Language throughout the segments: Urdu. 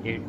8th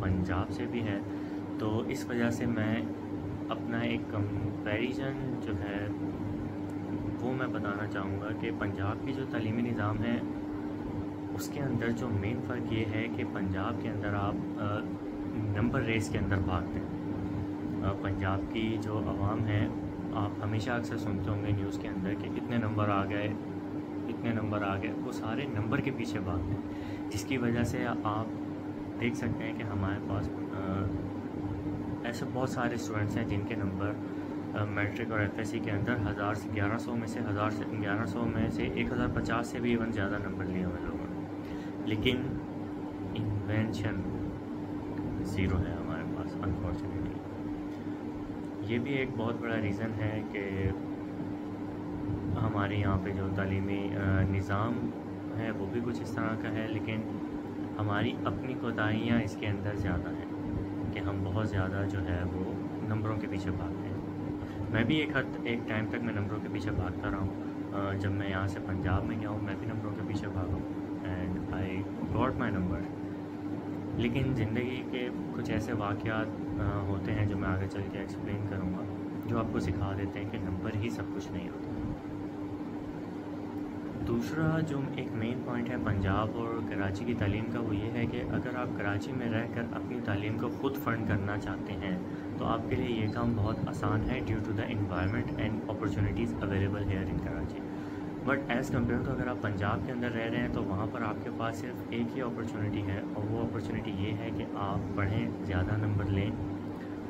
پنجاب سے بھی ہے، تو اس وجہ سے میں اپنا ایک کمپیریزن جو ہے وہ میں بتانا چاہوں گا کہ پنجاب کی جو تعلیمی نظام ہے اس کے اندر جو مین فرق یہ ہے کہ پنجاب کے اندر آپ نمبر ریس کے اندر بھاگتے ہیں. پنجاب کی جو عوام ہے، آپ ہمیشہ اکثر سنتے ہوں گے نیوز کے اندر کہ اتنے نمبر آ گئے، اتنے نمبر آ گئے، وہ سارے نمبر کے پیچھے بھاگتے ہیں، جس کی وجہ سے آپ دیکھ سکتے ہیں کہ ہمارے پاس ایسے بہت سارے اسٹوڈنٹس ہیں جن کے نمبر میٹرک اور ایف ایس سی کے اندر 1100 میں سے 1100 میں سے 1050 سے بھی ایون زیادہ نمبر لیے ہوئے لوگوں نے، لیکن انوینشن زیرو ہے ہمارے پاس انفارچونیٹلی. یہ بھی ایک بہت بڑا ریزن ہے کہ ہمارے یہاں پہ جو تعلیمی نظام ہے وہ بھی کچھ اس طرح کا ہے، لیکن ہماری اپنی کوتاہیاں اس کے اندر زیادہ ہیں کہ ہم بہت زیادہ جو ہے وہ نمبروں کے پیچھے بھاگتے ہیں. میں بھی ایک ٹائم تک میں نمبروں کے پیچھے بھاگتا رہا ہوں. جب میں یہاں سے پنجاب میں گیا ہوں میں بھی نمبروں کے پیچھے بھاگا ہوں and I got my number. لیکن زندگی کے کچھ ایسے واقعات ہوتے ہیں جو میں آگے چل کے ایکسپلین کروں گا، جو آپ کو سکھا دیتے ہیں کہ نمبر ہی سب کچھ نہیں ہوتا. دوسرا جو ایک مین پوائنٹ ہے پنجاب اور کراچی کی تعلیم کا، وہ یہ ہے کہ اگر آپ کراچی میں رہ کر اپنی تعلیم کو خود فنڈ کرنا چاہتے ہیں تو آپ کے لیے یہ کام بہت آسان ہے due to the environment and opportunities available here in Karachi. But as compare to اگر آپ پنجاب کے اندر رہ رہے ہیں تو وہاں پر آپ کے پاس صرف ایک ہی اپرچونیٹی ہے، اور وہ اپرچونیٹی یہ ہے کہ آپ پڑھیں، زیادہ نمبر لیں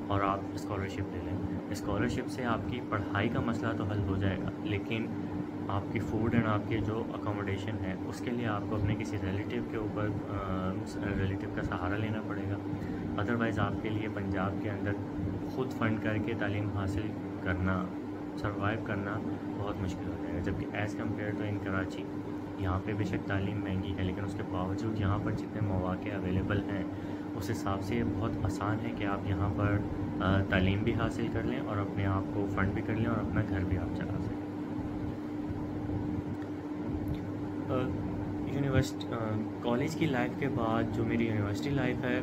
اور آپ اسکالرشپ لے لیں. اسکالرشپ سے آپ کی پڑھائی کا مسئلہ تو حل ہو جائے گا، لیکن آپ کی فوڈ اینڈ آپ کے جو اکوموڈیشن ہے اس کے لیے آپ کو اپنے کسی ریلیٹیو کے اوپر ریلیٹیو کا سہارا لینا پڑے گا. ادروائز آپ کے لیے پنجاب کے اندر خود فنڈ کر کے تعلیم حاصل کرنا، سروائیو کرنا بہت مشکل ہو جائے گا. جبکہ ایز کمپیئر ٹو ان کراچی، یہاں پہ بے شک تعلیم مہنگی ہے لیکن اس کے باوجود یہاں پر جتنے مواقع اویلیبل ہیں اس حساب سے یہ بہت آسان ہے کہ آپ یہاں پر تعلیم بھی حاصل کر لیں اور اپنے آپ کو فنڈ بھی کر لیں اور اپنا گھر بھی آپ چلا سکیں. کالج کی لائف کے بعد جو میری یونیورسٹی لائف ہے،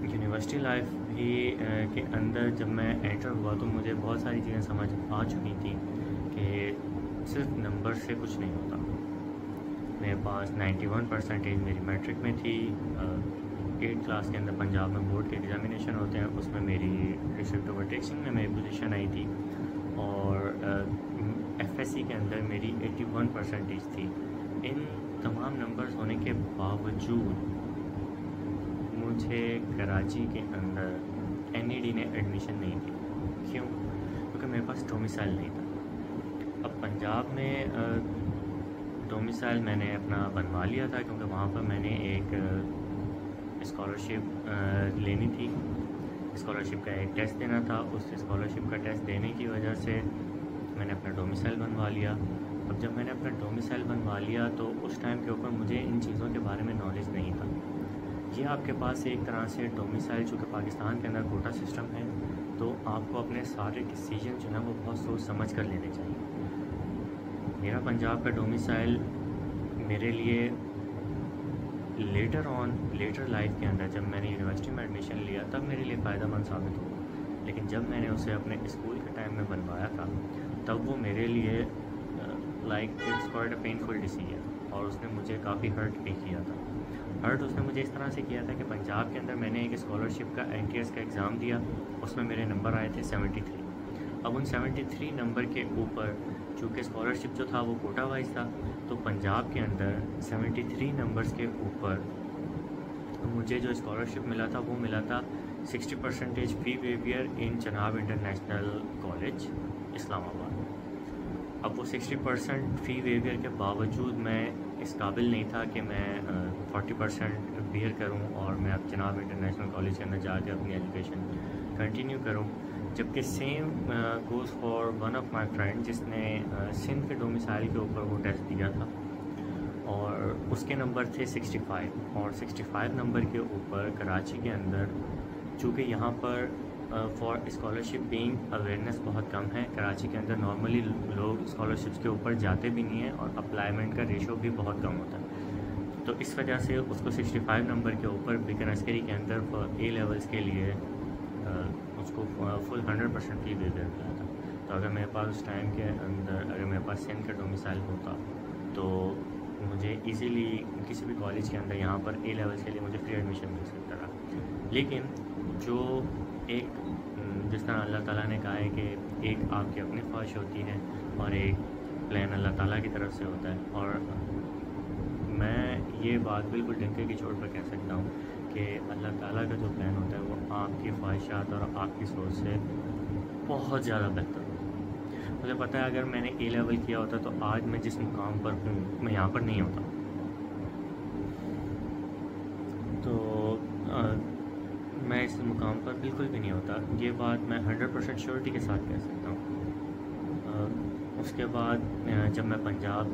یونیورسٹی لائف بھی کے اندر جب میں انٹر ہوا تو مجھے بہت ساری چیزیں سمجھ آ چکی تھیں کہ صرف نمبر سے کچھ نہیں ہوتا. میرے پاس 91% میری میٹرک میں تھی. 8 کلاس کے اندر پنجاب میں بورڈ کے ایگزامینیشن ہوتے ہیں، اس میں میری ڈسٹرکٹ اوور ٹیکسنگ میں میری پوزیشن آئی تھی، اور ایف ایس سی کے اندر میری 81% تھی. ان تمام نمبرز ہونے کے باوجود مجھے کراچی کے اندر این ای ڈی نے ایڈمیشن نہیں دی. کیوں؟ کیونکہ میرے پاس ڈومیسائل نہیں تھا. اب پنجاب میں ڈومیسائل میں نے اپنا بنوا لیا تھا کیونکہ وہاں پر میں نے ایک اسکالرشپ لینی تھی، اسکالرشپ کا ایک ٹیسٹ دینا تھا. اس اسکالرشپ کا ٹیسٹ دینے کی وجہ سے میں نے اپنا ڈومیسائل بنوا لیا. اب جب میں نے اپنا ڈومیسائل بنوا لیا تو اس ٹائم کے اوپر مجھے ان چیزوں کے بارے میں نالج نہیں تھا. یہ آپ کے پاس ایک طرح سے ڈومیسائل، چونکہ پاکستان کے اندر کوٹا سسٹم ہے تو آپ کو اپنے سارے ڈیسیجن جو ہیں وہ بہت سوچ سمجھ کر لینے چاہیے. میرا پنجاب کا ڈومیسائل میرے لیے لیٹر لائف کے اندر جب میں نے یونیورسٹی میں ایڈمیشن لیا تب میرے لیے فائدہ مند ثابت ہوا، لیکن جب میں نے اسے اپنے اسکول کے ٹائم میں بنوایا تھا تب وہ میرے لیے like it's quite a painful decision, اور اس نے مجھے کافی ہرٹ بھی کیا تھا. ہرٹ اس نے مجھے اس طرح سے کیا تھا کہ پنجاب کے اندر میں نے ایک اسکالرشپ کا این ٹی ایس کا ایگزام دیا، اس میں میرے نمبر آئے تھے 73. اب ان 73 نمبر کے اوپر چونکہ اسکالرشپ جو تھا وہ کوٹا وائز تھا، تو پنجاب کے اندر 73 نمبرز کے اوپر مجھے جو اسکالرشپ ملا تھا وہ ملا تھا 60% فی ویویئر ان چناب انٹرنیشنل کالج اسلام آباد. اب وہ 60% فی ویویئر کے باوجود میں اس قابل نہیں تھا کہ میں 40% بیئر کروں اور میں اب چناب انٹرنیشنل کالج کے اندر جا کے اپنی ایجوکیشن کنٹینیو کروں. جبکہ same goes for one of my friend جس نے سندھ کے ڈومیسائل کے اوپر وہ ٹیسٹ دیا تھا اور اس کے نمبر تھے 65، اور 65 نمبر کے اوپر کراچی کے اندر چونکہ یہاں پر فار اسکالرشپ بینگ اویئرنیس بہت کم ہے. کراچی کے اندر نارملی لوگ اسکالرشپس کے اوپر جاتے بھی نہیں ہیں اور اپلائمنٹ کا ریشو بھی بہت کم ہوتا ہے. تو اس وجہ سے اس کو 65 نمبر کے اوپر بیکن عسکری کے اندر اے لیولس کے لیے اس کو فل 100% فی دے دیتا تھا. تو اگر میرے پاس اس ٹائم کے اندر اگر میرے پاس سندھ کا ڈومیسائل ہوتا تو مجھے ایزیلی کسی بھی کالج کے اندر یہاں پر اے لیولس کے لیے مجھے فری ایڈمیشن مل سکتا تھا. لیکن جو ایک جس طرح اللہ تعالیٰ نے کہا ہے کہ ایک آپ کی اپنی خواہش ہوتی ہے اور ایک پلان اللہ تعالیٰ کی طرف سے ہوتا ہے, اور میں یہ بات بالکل ڈنکے کی چوٹ پر کہہ سکتا ہوں کہ اللہ تعالیٰ کا جو پلان ہوتا ہے وہ آپ کی خواہشات اور آپ کی سوچ سے بہت زیادہ بہتر ہوتا ہے. مجھے پتہ ہے اگر میں نے اے لیول کیا ہوتا تو آج میں جس مقام پر ہوں میں یہاں پر نہیں ہوتا. تو میں اس مقام پر بالکل بھی نہیں ہوتا. یہ بات میں 100% شیورٹی کے ساتھ کہہ سکتا ہوں. اس کے بعد جب میں پنجاب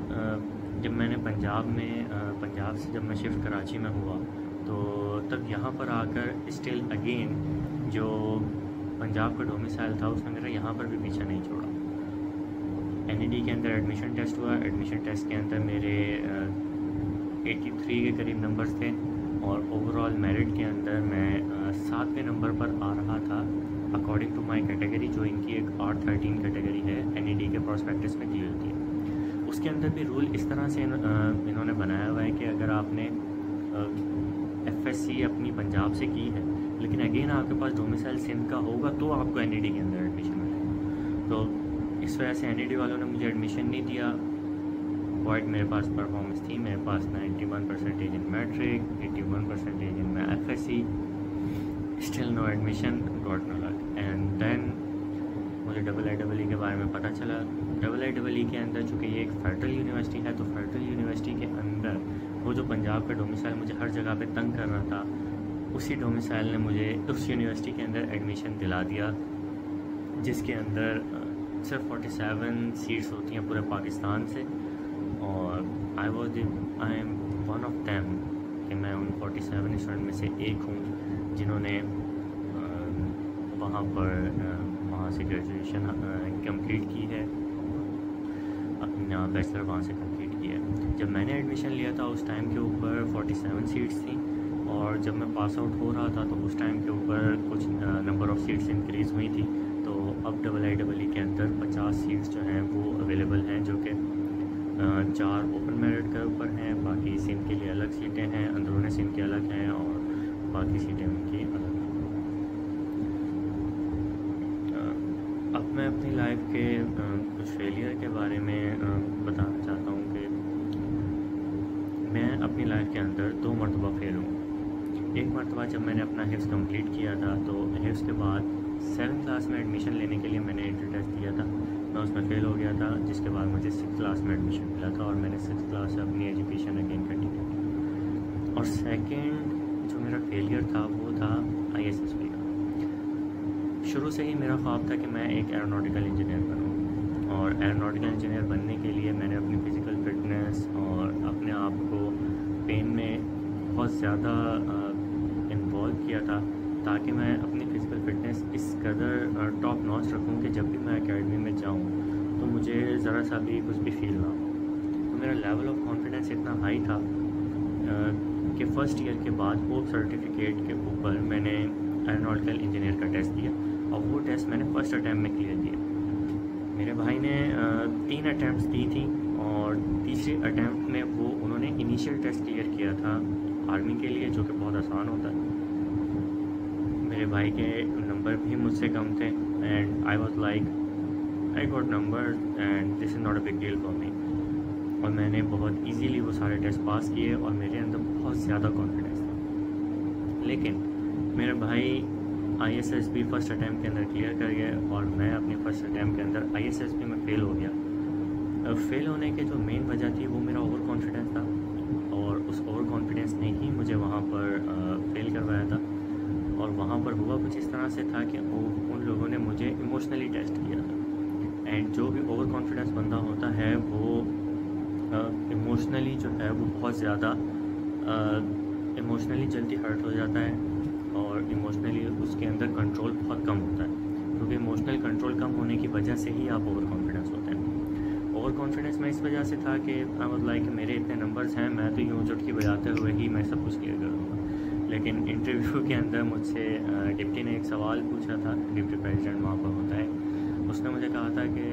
سے جب میں شفٹ کراچی میں ہوا تو تب یہاں پر آ کر اسٹل اگین جو پنجاب کا ڈومیسائل تھا اس نے میرا یہاں پر بھی پیچھا نہیں چھوڑا. این ای ڈی کے اندر ایڈمیشن ٹیسٹ ہوا. ایڈمیشن ٹیسٹ کے اندر میرے 83 کے قریب نمبرز تھے اور اوور آل میرٹ کے اندر میں 7ویں نمبر پر آ رہا تھا اکارڈنگ ٹو مائی کیٹیگری, جو ان کی ایک R13 کیٹیگری ہے این ای ڈی کے پراسپیکٹس میں دی ہوتی ہے. اس کے اندر بھی رول اس طرح سے انہوں نے بنایا ہوا ہے کہ اگر آپ نے FSC اپنی پنجاب سے کی ہے لیکن اگین آپ کے پاس ڈومیسائل سندھ کا ہوگا تو آپ کو این ای ڈی کے اندر ایڈمیشن ملے گا. تو اس وجہ سے این ای ڈی والوں نے مجھے ایڈمیشن نہیں دیا. وائٹ میرے پاس پرفارمنس تھی, میرے پاس 91% ان میٹرک, 81% ان میں FSC, still no admission, got no luck. And then مجھے IIE کے بارے میں پتہ چلا. IIE کے اندر چونکہ یہ ایک فیڈرل یونیورسٹی ہے تو فیڈرل یونیورسٹی کے اندر وہ جو پنجاب کا ڈومیسائل مجھے ہر جگہ پہ تنگ کر رہا تھا اسی ڈومیسائل نے مجھے اس یونیورسٹی کے اندر ایڈمیشن دلا دیا جس کے اندر صرف 47 سیٹس ہوتی ہیں پورے پاکستان سے, اور I am one of them کہ میں ان 47 اسٹوڈنٹ میں سے ایک ہوں جنہوں نے وہاں سے گریجویشن کمپلیٹ کی ہے, اپنا بیچلر وہاں سے کمپلیٹ کی ہے. جب میں نے ایڈمیشن لیا تھا اس ٹائم کے اوپر 47 سیٹس تھیں, اور جب میں پاس آؤٹ ہو رہا تھا تو اس ٹائم کے اوپر کچھ نمبر آف سیٹس انکریز ہوئی تھی. تو اب IIE کے اندر 50 سیٹس جو ہیں وہ اویلیبل ہیں, جو کہ 4 اوپن میرٹ کے اوپر ہیں, باقی سندھ کے لیے الگ سیٹیں ہیں, اندرون سندھ کے الگ ہیں, اور باقی سیٹیں ان کی الگ ہیں. اب میں اپنی لائف کے کچھ فیلئر کے بارے میں بتانا چاہتا ہوں کہ میں اپنی لائف کے اندر 2 مرتبہ فیل ہوں. ایک مرتبہ جب میں نے اپنا حفظ کمپلیٹ کیا تھا تو حفظ کے بعد 7 کلاس میں ایڈمیشن لینے کے لیے میں نے انٹر ٹیسٹ دیا تھا, میں اس میں فیل ہو گیا تھا, جس کے بعد مجھے 6 کلاس میں ایڈمیشن ملا تھا اور میں نے 6 کلاس سے اپنی ایجوکیشن اگین کنٹینیو کی. اور سیکنڈ جو میرا فیلئر تھا وہ تھا ISSB کا. شروع سے ہی میرا خواب تھا کہ میں ایک ایروناٹیکل انجینئر بنوں, اور ایروناٹیکل انجینئر بننے کے لیے میں نے اپنی فزیکل فٹنس اور اپنے آپ کو پین میں بہت زیادہ انوالو کیا تھا تاکہ میں اپنی فزیکل فٹنس اس قدر ٹاپ ناچ رکھوں کہ جب بھی میں اکیڈمی میں جاؤں تو مجھے ذرا سا بھی کچھ بھی فیل نہ ہو. تو میرا لیول آف کانفیڈنس اتنا ہائی تھا کہ فرسٹ ایئر کے بعد ہوپ سرٹیفکیٹ کے اوپر میں نے ایروناٹیکل انجینئر کا ٹیسٹ دیا, اور وہ ٹیسٹ میں نے فرسٹ اٹیمپٹ میں کلیئر کیا. میرے بھائی نے 3 اٹیمپٹس دی تھیں, اور تیسرے اٹیمپٹ میں انہوں نے انیشیل ٹیسٹ کلیئر کیا تھا آرمی کے لیے, جو کہ بہت آسان ہوتا ہے. میرے بھائی کے نمبر بھی مجھ سے کم تھے, and I was like I got number and this is not a big deal for me. اور میں نے بہت ایزیلی وہ سارے ٹیسٹ پاس کیے اور میرے اندر بہت زیادہ کانفیڈنس تھا. لیکن میرے بھائی ISSB فرسٹ اٹیمپٹ کے اندر کلیئر کر گئے, اور میں اپنی فرسٹ اٹیمپٹ کے اندر ISSB میں فیل ہو گیا. فیل ہونے کے جو مین وجہ تھی وہ میرا اوور کانفیڈنس تھا, اور اس اوور کانفیڈنس نے ہی مجھے وہاں پر فیل کروایا تھا. اور وہاں پر ہوا کچھ اس طرح سے تھا کہ ان لوگوں نے مجھے ایموشنلی ٹیسٹ کیا تھا, اینڈ جو بھی اوور کانفیڈنس بندہ ہوتا ہے وہ ایموشنلی جو ہے وہ بہت زیادہ ایموشنلی جلدی ہرٹ ہو جاتا ہے, اور ایموشنلی اس کے اندر کنٹرول بہت کم ہوتا ہے, کیونکہ ایموشنل کنٹرول کم ہونے کی وجہ سے ہی آپ اوور کانفیڈنس ہوتے ہیں. اوور کانفیڈنس میں اس وجہ سے تھا کہ آئی واز لائک میرے اتنے نمبرز ہیں، میں تو یوں چٹکی بجاتے ہوئے ہی میں سب کچھ کلیئر کروں گا. لیکن انٹرویو کے اندر مجھ سے ڈپٹی نے ایک سوال پوچھا تھا، ڈپٹی پریزیڈنٹ وہاں پر ہوتا ہے. اس نے مجھے کہا تھا کہ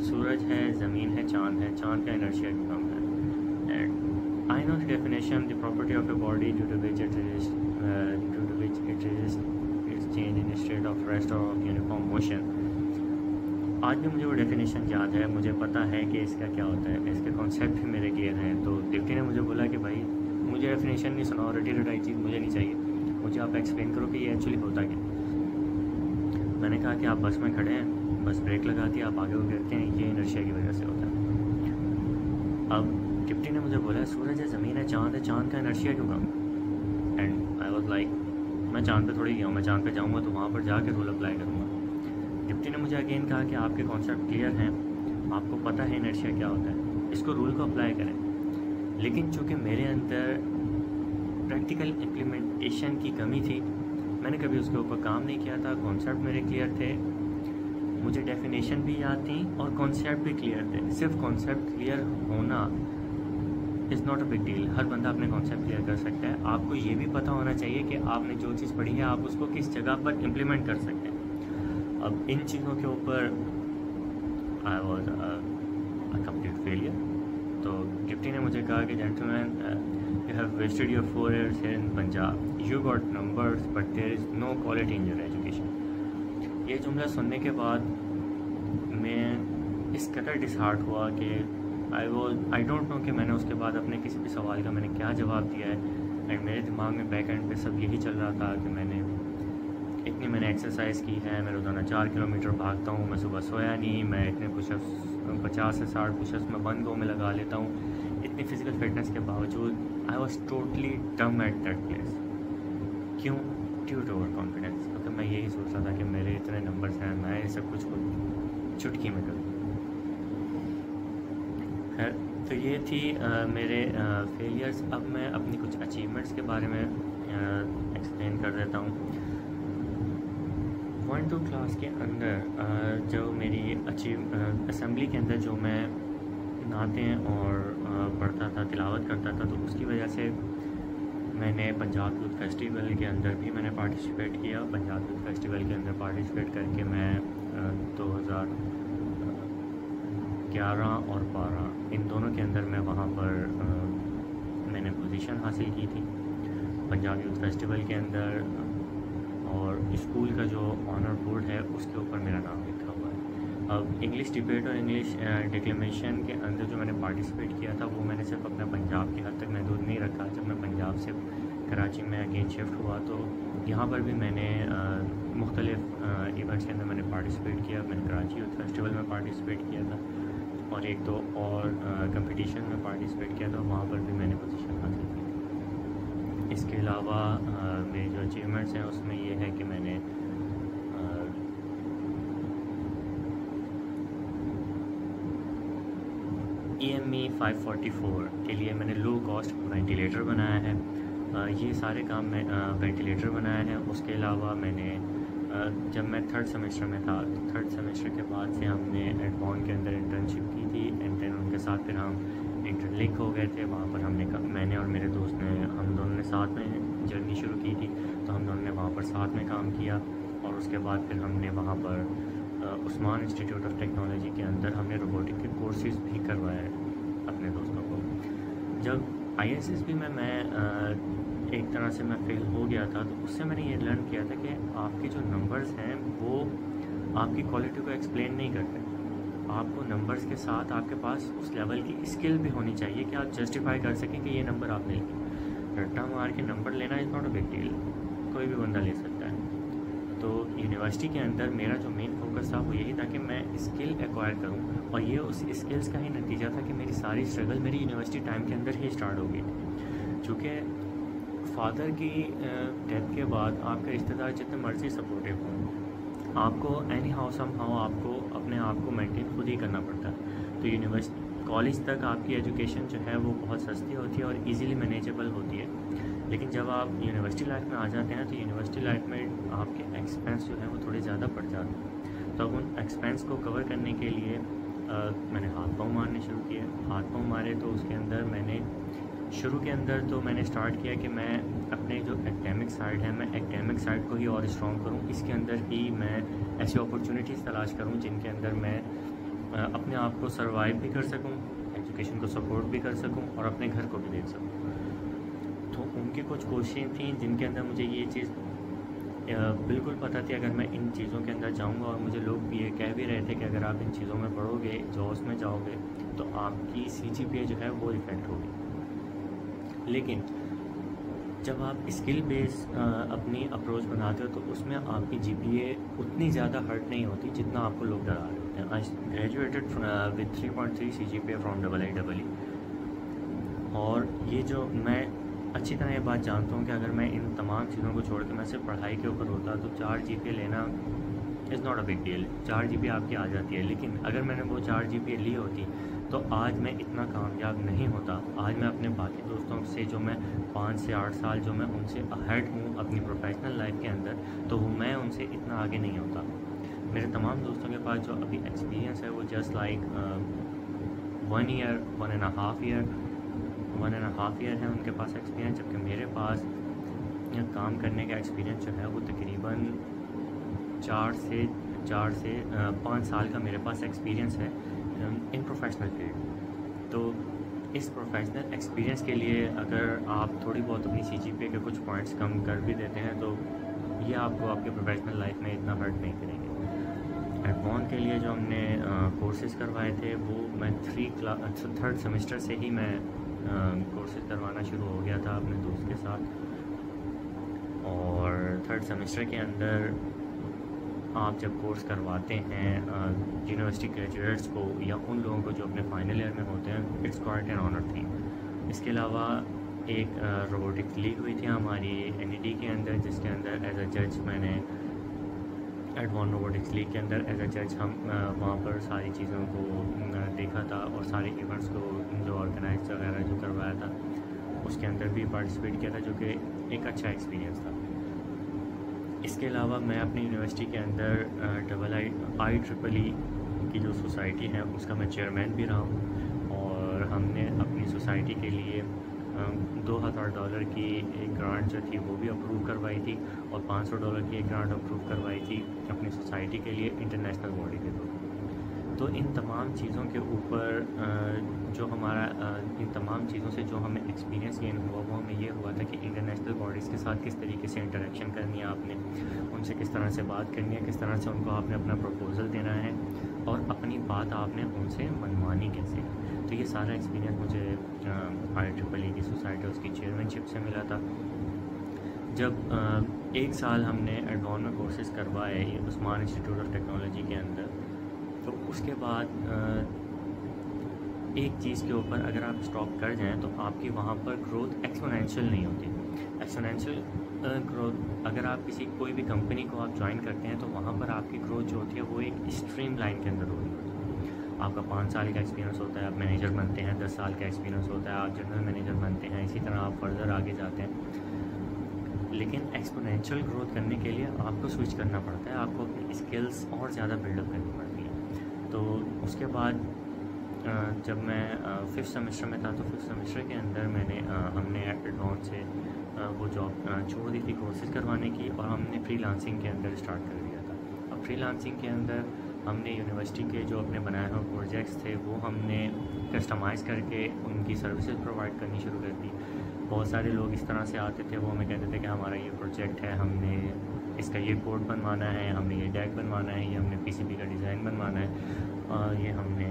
سورج ہے، زمین ہے، چاند ہے، چاند کا انرشیا کم ہے. And I know the definition, the property of a body due to which it change in state of rest or of uniform motion. آج بھی مجھے وہ ڈیفینیشن یاد ہے، مجھے پتہ ہے کہ اس کا کیا ہوتا ہے، اس کے کانسیپٹ بھی میرے کلیئر ہیں. تو ڈپٹی نے مجھے بولا کہ بھائی مجھے ڈیفینیشن نہیں سناؤ، رٹی رٹائی چیز مجھے نہیں چاہیے، مجھے آپ ایکسپلین کرو کہ یہ ایکچولی ہوتا کیا. میں نے کہا کہ آپ بس میں کھڑے ہیں، بس بریک لگاتی ہے، آپ آگے وہ گرتے ہیں، یہ انرشیا کی وجہ سے ہوتا ہے. اب ڈپٹی نے مجھے بولا سورج ہے، زمین ہے، چاند ہے، چاند کا انرشیا کیوں کم. اینڈ آئی واز لائک میں چاند پہ تھوڑی گیا ہوں، میں چاند پہ جاؤں گا تو وہاں پر جا کے رول اپلائی کروں گا. ڈپٹی نے مجھے اگین کہا کہ آپ کے کانسیپٹ کلیئر ہیں، آپ کو پتہ ہے انرشیا کیا ہوتا ہے، اس کو رول کو اپلائی کریں. لیکن چونکہ میرے اندر پریکٹیکل امپلیمنٹیشن کی کمی تھی، میں نے کبھی اس کے اوپر کام نہیں کیا تھا. کانسیپٹ میرے کلیئر تھے، مجھے ڈیفینیشن بھی یاد تھیں اور کانسیپٹ بھی کلیئر تھے. صرف کانسیپٹ کلیئر ہونا is not a big deal, ہر بندہ اپنے کانسیپٹ کلیئر کر سکتا ہے. آپ کو یہ بھی پتہ ہونا چاہیے کہ آپ نے جو چیز پڑھی ہے آپ اس کو کس جگہ پر امپلیمنٹ کر سکتے ہیں. اب ان چیزوں کے اوپر I was a complete failure. تو ڈپٹی نے مجھے کہا کہ gentleman you have wasted your 4 years here in Punjab, you got numbers but there is no quality in your education. یہ جملہ سننے کے بعد میں اس قدر ڈسہارٹ ہوا کہ آئی ڈونٹ نو کہ میں نے اس کے بعد اپنے کسی بھی سوال کا میں نے کیا جواب دیا ہے. اینڈ میرے دماغ میں بیک اینڈ پہ سب یہی چل رہا تھا کہ میں نے ایکسرسائز کی ہے، میں روزانہ 4 کلومیٹر بھاگتا ہوں، میں صبح سویا نہیں، میں اتنے پش اپس 50 سے 60 پش اپس میں بند گو میں لگا لیتا ہوں. اتنی فزیکل فٹنس کے باوجود I was totally dumb at that place. کیوں؟ Due to over confidence. کیونکہ میں یہی سوچ رہا تھا کہ میرے اتنے نمبرس ہیں، میں سب کچھ چٹکی میں کروں. خیر، تو یہ تھی میرے فیلیئرس. اب میں اپنی کچھ اچیومنٹس کے بارے میں ایکسپلین کر دیتا ہوں. 1-2 کلاس کے اندر جو میری اسمبلی کے اندر جو میں نعتیں اور پڑھتا تھا، تلاوت کرتا تھا، تو اس کی وجہ سے میں نے پنجاب یوتھ فیسٹیول کے اندر بھی میں نے پارٹیسپیٹ کیا. پنجاب یوتھ فیسٹیول کے اندر پارٹیسپیٹ کر کے میں 2011 اور 12 ان دونوں کے اندر میں وہاں پر میں نے پوزیشن حاصل کی تھی پنجاب یوتھ فیسٹیول کے اندر. اور اسکول کا جو آنر بورڈ ہے اس کے اوپر میرا نام لکھا ہوا ہے. اب انگلش ڈبیٹ اور انگلش ڈکلیمیشن کے اندر جو میں نے پارٹیسپیٹ کیا تھا وہ میں نے صرف اپنا پنجاب کی حد تک محدود نہیں رکھا. جب میں پنجاب سے کراچی میں اگین شفٹ ہوا تو یہاں پر بھی میں نے مختلف ایونٹس کے اندر میں نے پارٹیسپیٹ کیا. میں نے کراچی یوتھ فیسٹیول میں پارٹیسپیٹ کیا تھا اور 1-2 اور کمپٹیشن میں پارٹیسپیٹ کیا تھا، وہاں پر بھی میں نے پوزیشن حاصل کی. اس کے علاوہ میری جو اچیومنٹس ہیں اس میں یہ ہے کہ میں نے EME 544 کے لیے میں نے لو کاسٹ وینٹیلیٹر بنایا ہے. یہ سارے کام میں وینٹیلیٹر بنایا ہے. اس کے علاوہ میں نے جب میں 3rd سیمسٹر میں تھا تو 3rd سیمسٹر کے بعد سے ہم نے ایڈوان کے اندر انٹرنشپ کی تھی. اینڈ دین ان کے ساتھ پھر ہم انٹرلنک ہو گئے تھے. وہاں پر میں نے اور میرے دوست نے ہم دونوں نے ساتھ میں جرنی شروع کی تھی، تو ہم دونوں نے وہاں پر ساتھ میں کام کیا. اور اس کے بعد پھر ہم نے وہاں پر عثمان انسٹیٹیوٹ آف ٹیکنالوجی کے اندر ہم نے روبوٹک کے کورسز بھی کروائے اپنے دوستوں کو. جب ISSB میں ایک طرح سے میں فیل ہو گیا تھا، تو اس سے میں نے یہ لرن کیا تھا کہ آپ کے جو نمبرز ہیں وہ آپ کی کوالٹی کو ایکسپلین نہیں کرتے. آپ کو نمبرز کے ساتھ آپ کے پاس اس لیول کی اسکل بھی ہونی چاہیے کہ آپ جسٹیفائی کر سکیں کہ یہ نمبر آپ نے لیا. رٹا مار کے نمبر لینا is not a big deal, کوئی بھی بندہ لے سکتا ہے. تو یونیورسٹی کے اندر میرا جو مین فوکس تھا وہ یہی تھا کہ میں اسکل ایکوائر کروں. اور یہ اس اسکلس کا ہی نتیجہ تھا کہ میری ساری اسٹرگل میری یونیورسٹی ٹائم کے اندر ہی اسٹارٹ ہو گئی. چونکہ فادر کی ڈیتھ کے بعد آپ کے رشتہ دار جتنے مرضی سپورٹیو ہوں، آپ کو اینی ہاؤ سم ہاؤ آپ کو اپنے آپ کو مینٹین خود ہی کرنا پڑتا ہے. تو یونیورسٹی کالج تک آپ کی ایجوکیشن جو ہے وہ بہت سستی ہوتی ہے اور ایزیلی مینیجیبل ہوتی ہے. لیکن جب آپ یونیورسٹی لائف میں آ جاتے ہیں تو یونیورسٹی لائف میں آپ کے ایکسپینس جو ہیں وہ تھوڑے زیادہ بڑھ جاتے ہیں. تو اب ان ایکسپینس کو کور کرنے کے لیے میں نے ہاتھ پاؤں مارنے شروع کیے. ہاتھ پاؤں مارے تو اس کے اندر میں نے شروع کے اندر تو میں نے اسٹارٹ کیا کہ میں اپنے جو ایکڈیمک سائڈ ہے میں ایکڈیمک سائڈ کو ہی اور اسٹرانگ کروں. اس کے اندر ہی میں ایسی اپرچونیٹیز تلاش کروں جن کے اندر میں اپنے آپ کو سروائیو بھی کر سکوں, ایجوکیشن کو سپورٹ بھی کر سکوں اور اپنے گھر کو بھی دیکھ سکوں. تو ان کی کچھ کوششیں تھیں جن کے اندر مجھے یہ چیز بالکل پتہ تھی اگر میں ان چیزوں کے اندر جاؤں گا, اور مجھے لوگ بھی یہ کہہ بھی رہے تھے کہ اگر آپ ان چیزوں میں پڑھو گے, جابس میں جاؤ گے, تو آپ کی CGPA جو ہے وہ افیکٹ ہوگی. لیکن جب آپ اسکل بیس اپنی اپروچ بناتے ہو تو اس میں آپ کی GPA اتنی زیادہ ہرٹ نہیں ہوتی جتنا آپ کو لوگ ڈرا رہے ہوتے ہیں. آئی graduated with 3.3 CGPA from IISc. اور یہ جو میں اچھی طرح یہ بات جانتا ہوں کہ اگر میں ان تمام چیزوں کو چھوڑ کے میں صرف پڑھائی کے اوپر ہوتا تو 4 GPA لینا is not a big deal. 4 GPA آپ کی آ جاتی ہے. لیکن اگر میں نے وہ 4 GPA لی ہوتی تو آج میں اتنا کامیاب نہیں ہوتا. آج میں اپنے باقی دوستوں سے جو میں 5 سے 8 سال جو میں ان سے اہیڈ ہوں اپنی پروفیشنل لائف کے اندر, تو وہ میں ان سے اتنا آگے نہیں ہوتا. میرے تمام دوستوں کے پاس جو ابھی ایکسپیرینس ہے وہ جسٹ لائک 1 ایئر 1.5 ایئر ہے ان کے پاس ایکسپیرینس, جبکہ میرے پاس کام کرنے کا ایکسپیرینس جو ہے وہ تقریباً 4 سے 5 سال کا میرے پاس ایکسپیرینس ہے ان پروفیشنل فیلڈ. تو اس پروفیشنل ایکسپیرینس کے لیے اگر آپ تھوڑی بہت اپنی CGPA کے کچھ پوائنٹس کم کر بھی دیتے ہیں تو یہ آپ کو آپ کے پروفیشنل لائف میں اتنا ہرٹ نہیں کریں گے. ایڈوان کے لیے جو ہم نے کورسز کروائے تھے وہ میں 3rd سیمسٹر سے ہی میں کورسز کروانا شروع ہو گیا تھا اپنے دوست کے ساتھ. اور 3rd سیمسٹر کے اندر آپ جب کورس کرواتے ہیں یونیورسٹی گریجویٹس کو یا ان لوگوں کو جو اپنے فائنل ایئر میں ہوتے ہیں, it's quite an honour thing. اس کے علاوہ ایک روبوٹکس لیگ ہوئی تھی ہماری NED کے اندر, جس کے اندر ایز اے جج میں نے ایڈوان روبوٹکس لیگ کے اندر ایز اے جج ہم وہاں پر ساری چیزوں کو دیکھا تھا اور سارے ایونٹس کو جو آرگنائز وغیرہ جو کروایا تھا اس کے اندر بھی پارٹیسپیٹ کیا تھا, جو کہ ایک اچھا ایکسپیرینس تھا. اس کے علاوہ میں اپنی یونیورسٹی کے اندر IEEE کی جو سوسائٹی ہے اس کا میں چیئرمین بھی رہا ہوں, اور ہم نے اپنی سوسائٹی کے لیے $2,000 کی ایک گرانٹ جو تھی وہ بھی اپروو کروائی تھی, اور $500 کی ایک گرانٹ اپروو کروائی تھی اپنی سوسائٹی کے لیے انٹرنیشنل باڈی کے طور پر. تو ان تمام چیزوں کے اوپر جو ہمارا ان تمام چیزوں سے جو ہمیں ایکسپیرینس گین ہوا وہ ہمیں یہ ہوا تھا کہ انٹرنیشنل باڈیز کے ساتھ کس طریقے سے انٹریکشن کرنی ہے آپ نے, ان سے کس طرح سے بات کرنی ہے, کس طرح سے ان کو آپ نے اپنا پروپوزل دینا ہے, اور اپنی بات آپ نے ان سے منوانی کیسے ہے. تو یہ سارا ایکسپیرینس مجھے IEEE کی سوسائٹی اس کی چیئرمین شپ سے ملا تھا. جب 1 سال ہم نے ایڈوان میں کورسز کروائے عثمان انسٹیٹیوٹ آف ٹیکنالوجی کے اندر, تو اس کے بعد ایک چیز کے اوپر اگر آپ اسٹاپ کر جائیں تو آپ کی وہاں پر گروتھ ایکسپونینشیل نہیں ہوتی. ایکسپونینشیل گروتھ اگر آپ کوئی بھی کمپنی کو آپ جوائن کرتے ہیں تو وہاں پر آپ کی گروتھ جو ہوتی ہے وہ ایک اسٹریم لائن کے اندر ہوتی ہے. آپ کا 5 سال کا ایکسپیرینس ہوتا ہے, آپ مینیجر بنتے ہیں, 10 سال کا ایکسپیرینس ہوتا ہے, آپ جنرل مینیجر بنتے ہیں, اسی طرح آپ فردر آگے جاتے ہیں. لیکن ایکسپونینشیل گروتھ کرنے کے لیے آپ کو سوئچ کرنا پڑتا ہے, آپ کو اپنی اسکلس اور زیادہ بلڈ اپ کرنی پڑتی ہے. تو اس کے بعد جب میں 5th سیمسٹر میں تھا تو 5th سیمسٹر کے اندر میں نے ہم نے ایڈوان سے وہ جاب چھوڑ دی تھی کورسز کروانے کی, اور ہم نے فری لانسنگ کے اندر اسٹارٹ کر دیا تھا. اب فری لانسنگ کے اندر ہم نے یونیورسٹی کے جو اپنے بنائے ہوئے پروجیکٹس تھے وہ ہم نے کسٹمائز کر کے ان کی سروسز پرووائڈ کرنی شروع کر دی. بہت سارے لوگ اس طرح سے آتے تھے, وہ ہمیں کہتے تھے کہ ہمارا یہ پروجیکٹ ہے, ہم نے اس کا یہ کوڈ بنوانا ہے, ہم نے یہ ڈیک بنوانا ہے, یہ ہم نے PCB کا ڈیزائن بنوانا ہے, یہ ہم نے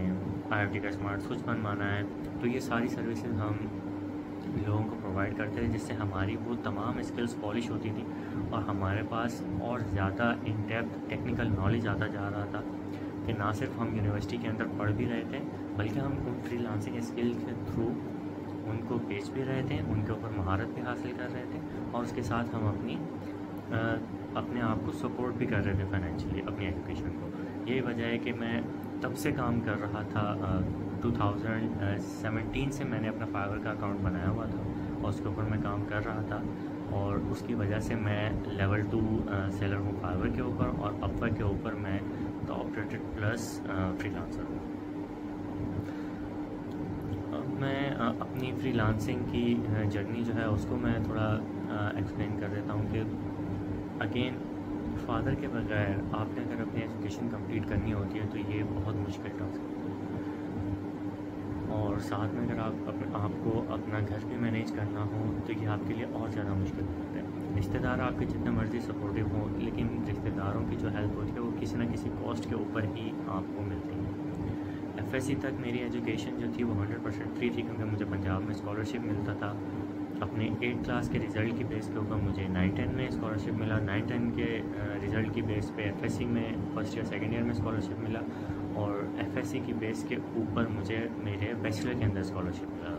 IoT کا اسمارٹ سوئچ بنوانا ہے. تو یہ ساری سروسز ہم لوگوں کو پرووائڈ کرتے تھے, جس سے ہماری وہ تمام اسکلس پالش ہوتی تھی اور ہمارے پاس اور زیادہ ان ڈیپتھ ٹیکنیکل نالج آتا جا رہا تھا کہ نہ صرف ہم یونیورسٹی کے اندر پڑھ بھی رہے تھے بلکہ ہم ان فری لانسنگ اسکل کے تھرو ان کو بیچ بھی رہے تھے, ان کے اوپر مہارت بھی حاصل کر رہے تھے, اور اس کے ساتھ ہم اپنے آپ کو سپورٹ بھی کر رہے تھے فائنینشلی اپنی ایجوکیشن کو. یہی وجہ ہے کہ میں تب سے کام کر رہا تھا. 2017 سے میں نے اپنا فائبر کا اکاؤنٹ بنایا ہوا تھا اور اس کے اوپر میں کام کر رہا تھا, اور اس کی وجہ سے میں لیول 2 سیلر ہوں فائبر کے اوپر, اور اپورک کے اوپر میں ٹاپ 600+ فری لانسر ہوں. اب میں اپنی فری لانسنگ کی جرنی جو ہے اس کو میں تھوڑا ایکسپلین کر دیتا ہوں کہ اگین فادر کے بغیر آپ نے اگر اپنی ایجوکیشن کمپلیٹ کرنی ہوتی ہے تو یہ بہت مشکل ٹاسک ہے. اور ساتھ میں اگر آپ کو اپنا گھر بھی مینیج کرنا ہو تو یہ آپ کے لیے اور زیادہ مشکل ہوتا ہے. رشتہ دار آپ کے جتنے مرضی سپورٹیو ہوں لیکن رشتہ داروں کی جو ہیلپ ہوتی ہے وہ کسی نہ کسی کاسٹ کے اوپر ہی آپ کو ملتی ہے. FSC تک میری ایجوکیشن جو تھی وہ 100% فری تھی کیونکہ مجھے پنجاب میں اسکالرشپ ملتا تھا. اپنے 8 کلاس کے رزلٹ کی بیس کے اوپر مجھے 9-10 میں اسکالرشپ ملا. 9-10 کے رزلٹ کی بیس پہ FSC میں فرسٹ ایئر سیکنڈ ایئر میں اسکالرشپ ملا. اور FSC کی بیس کے اوپر مجھے میرے بیچلر کے اندر اسکالرشپ ملا.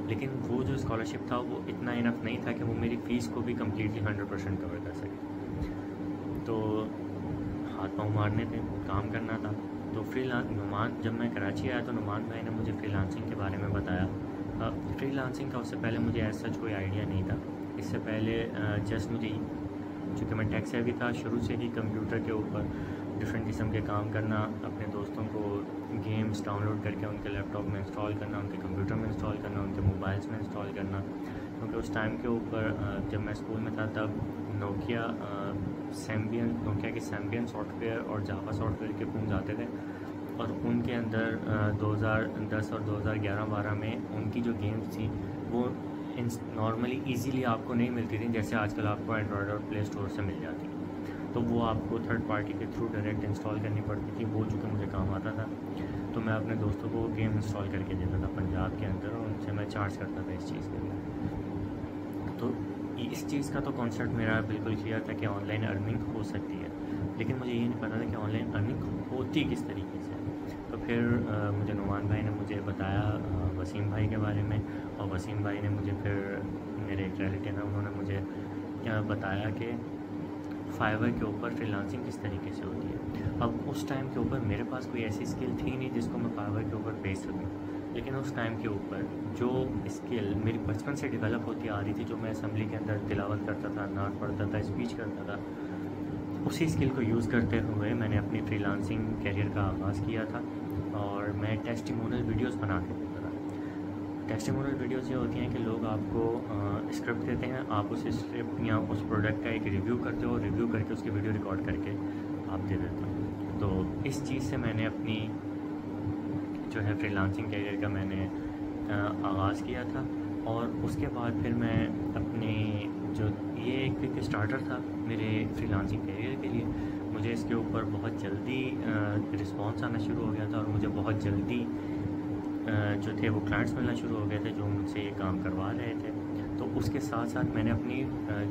لیکن وہ جو اسکالرشپ تھا وہ اتنا انف نہیں تھا کہ وہ میری فیس کو بھی کمپلیٹلی 100% کور کر سکے. تو ہاتھ پاؤں مارنے تھے, کام کرنا تھا. تو نعمان جب میں کراچی آیا تو نعمان بھائی نے مجھے فری لانسنگ کے بارے میں بتایا. فری لانسنگ کا اس سے پہلے مجھے ایز سچ کوئی آئیڈیا نہیں تھا. اس سے پہلے جسٹ مجھے چونکہ میں ٹیک سیوی تھا شروع سے ہی کمپیوٹر کے اوپر ڈفرینٹ قسم کے کام کرنا, اپنے دوستوں کو گیمز ڈاؤن لوڈ کر کے ان کے لیپ ٹاپ میں انسٹال کرنا, ان کے کمپیوٹر میں انسٹال کرنا, ان کے موبائلس میں انسٹال کرنا. کیونکہ اس ٹائم کے اوپر جب میں اسکول میں تھا تب نوکیا کی سیمبین سافٹ ویئر اور جاوا سافٹ ویئر کے فونز آتے تھے اور ان کے اندر 2010 اور 2011-12 میں ان کی جو گیمز تھیں وہ نارملی ایزیلی آپ کو نہیں ملتی تھیں جیسے آج کل آپ کو اینڈرائڈ اور پلے اسٹور سے مل جاتی. تو وہ آپ کو تھرڈ پارٹی کے تھرو ڈائریکٹ انسٹال کرنی پڑتی تھی. وہ چونکہ مجھے کام آتا تھا تو میں اپنے دوستوں کو گیم انسٹال کر کے دیتا تھا پنجاب کے اندر اور ان سے میں چارج کرتا تھا اس چیز کے لیے. تو اس چیز کا تو کانسیپٹ میرا بالکل کلیئر تھا کہ آن لائن ارننگ ہو سکتی ہے, لیکن مجھے یہ نہیں پتا تھا کہ آن لائن ارننگ ہوتی کس طریقے سے. تو پھر مجھے نعمان بھائی نے مجھے بتایا وسیم بھائی کے بارے میں, اور وسیم بھائی نے مجھے پھر میرے ایک ریلیٹیو ہیں انہوں نے مجھے بتایا کہ فائور کے اوپر فری لانسنگ کس طریقے سے ہوتی ہے. اب اس ٹائم کے اوپر میرے پاس کوئی ایسی اسکل تھی نہیں جس کو میں فائور کے اوپر بیچ سکوں, لیکن اس ٹائم کے اوپر جو اسکل میری بچپن سے ڈیولپ ہوتی آ رہی تھی, جو میں اسمبلی کے اندر تلاوت کرتا تھا, نعت پڑھتا تھا, اسپیچ کرتا تھا, اسی اسکل کو یوز کرتے ہوئے میں نے اپنی فری لانسنگ کیریئر کا آغاز کیا تھا. اور میں ٹیسٹیمونل ویڈیوز بنا کے دیتا تھا. ٹیسٹیمونل ویڈیوز یہ ہوتی ہیں کہ لوگ آپ کو اسکرپٹ دیتے ہیں, آپ اس اسکرپٹ یا اس پروڈکٹ کا ایک ریویو کرتے ہو, ریویو کر کے اس کی ویڈیو ریکارڈ کر کے آپ دے دیتے ہو. تو اس چیز سے میں نے اپنی جو ہے فری لانسنگ کیریئر کا میں نے آغاز کیا تھا. اور اس کے بعد پھر میں اپنی جو یہ ایک کوئک اسٹارٹر تھا میرے فری لانسنگ کیریئر کے لیے. مجھے اس کے اوپر بہت جلدی رسپانس آنا شروع ہو گیا تھا اور مجھے بہت جلدی جو تھے وہ کلائنٹس ملنا شروع ہو گئے تھے جو مجھ سے یہ کام کروا رہے تھے. تو اس کے ساتھ ساتھ میں نے اپنی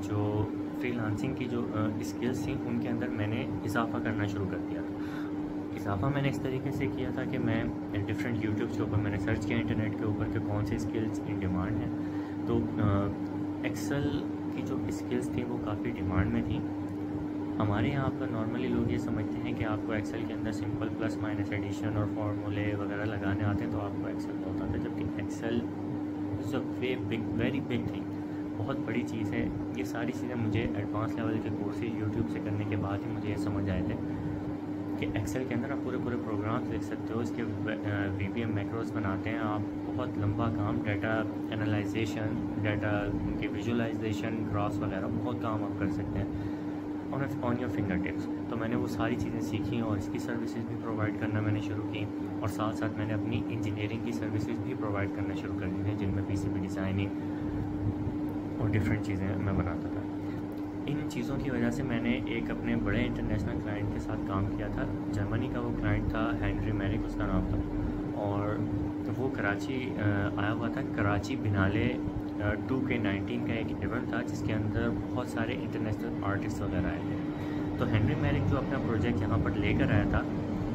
جو فری لانسنگ کی جو اسکلس تھیں ان کے اندر میں نے اضافہ کرنا شروع کر دیا تھا. اضافہ میں نے اس طریقے سے کیا تھا کہ میں ڈفرینٹ یوٹیوبس کے اوپر میں نے سرچ کیا انٹرنیٹ کے اوپر کہ کون سی اسکلس ان ڈیمانڈ ہیں. تو ایکسل کی جو اسکلس تھیں وہ کافی ڈیمانڈ میں تھیں. ہمارے یہاں پر نارملی لوگ یہ سمجھتے ہیں کہ آپ کو ایکسل کے اندر سمپل پلس مائنس ایڈیشن اور فارمولے وغیرہ لگانے آتے ہیں تو آپ کو ایکسل بہت آتا ہے, جبکہ Excel is a very big thing, بہت بڑی چیز ہے. یہ ساری چیزیں مجھے ایڈوانس لیول کے کورسز یوٹیوب سے کرنے کے بعد ہی مجھے یہ سمجھ آئے تھے کہ ایکسل کے اندر آپ پورے پروگرامس لکھ سکتے ہو, اس کے VBM میکروز بناتے ہیں آپ, بہت لمبا کام, ڈیٹا انالائزیشن, ڈیٹا کی ویژولائزیشن, گرافس وغیرہ بہت کام آپ کر سکتے ہیں آن یور فنگر ٹپس. تو میں نے وہ ساری چیزیں سیکھیں اور اس کی سروسز بھی پرووائڈ کرنا میں نے شروع کی, اور ساتھ ساتھ میں نے اپنی انجینئرنگ کی سروسز بھی پرووائڈ کرنا شروع کر دی ہیں جن میں PCB ڈیزائننگ اور ڈفرینٹ چیزیں میں بناتا تھا. ان چیزوں کی وجہ سے میں نے ایک اپنے بڑے انٹرنیشنل کلائنٹ کے ساتھ کام کیا تھا. جرمنی کا وہ کلائنٹ تھا, ہینری میرک اس کا نام تھا, اور وہ کراچی آیا ہوا تھا. کراچی بنالے 2K19 کا ایک ایونٹ تھا جس کے اندر بہت سارے انٹرنیشنل آرٹسٹ وغیرہ آئے تھے. تو ہینری میرک جو اپنا پروجیکٹ یہاں پر لے کر آیا تھا,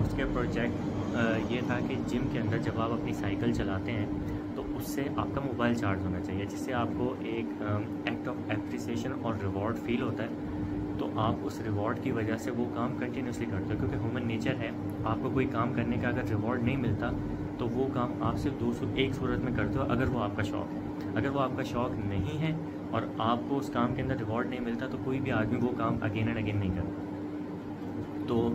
اس کے پروجیکٹ یہ تھا کہ جم کے اندر جب آپ اپنی سائیکل چلاتے ہیں تو اس سے آپ کا موبائل چارج ہونا چاہیے, جس سے آپ کو ایک ایکٹ آف اپریسیشن اور ریوارڈ فیل ہوتا ہے. تو آپ اس ریوارڈ کی وجہ سے وہ کام کنٹینیوسلی کرتے ہو, کیونکہ ہیومن نیچر ہے, آپ کو کوئی کام کرنے کا اگر ریوارڈ نہیں ملتا تو وہ کام آپ صرف ایک صورت میں کرتے ہو, اگر وہ آپ کا شوق ہے. اگر وہ آپ کا شوق نہیں ہے اور آپ کو اس کام کے اندر ریوارڈ نہیں ملتا تو کوئی بھی آدمی وہ کام اگین اینڈ اگین نہیں کرتا. تو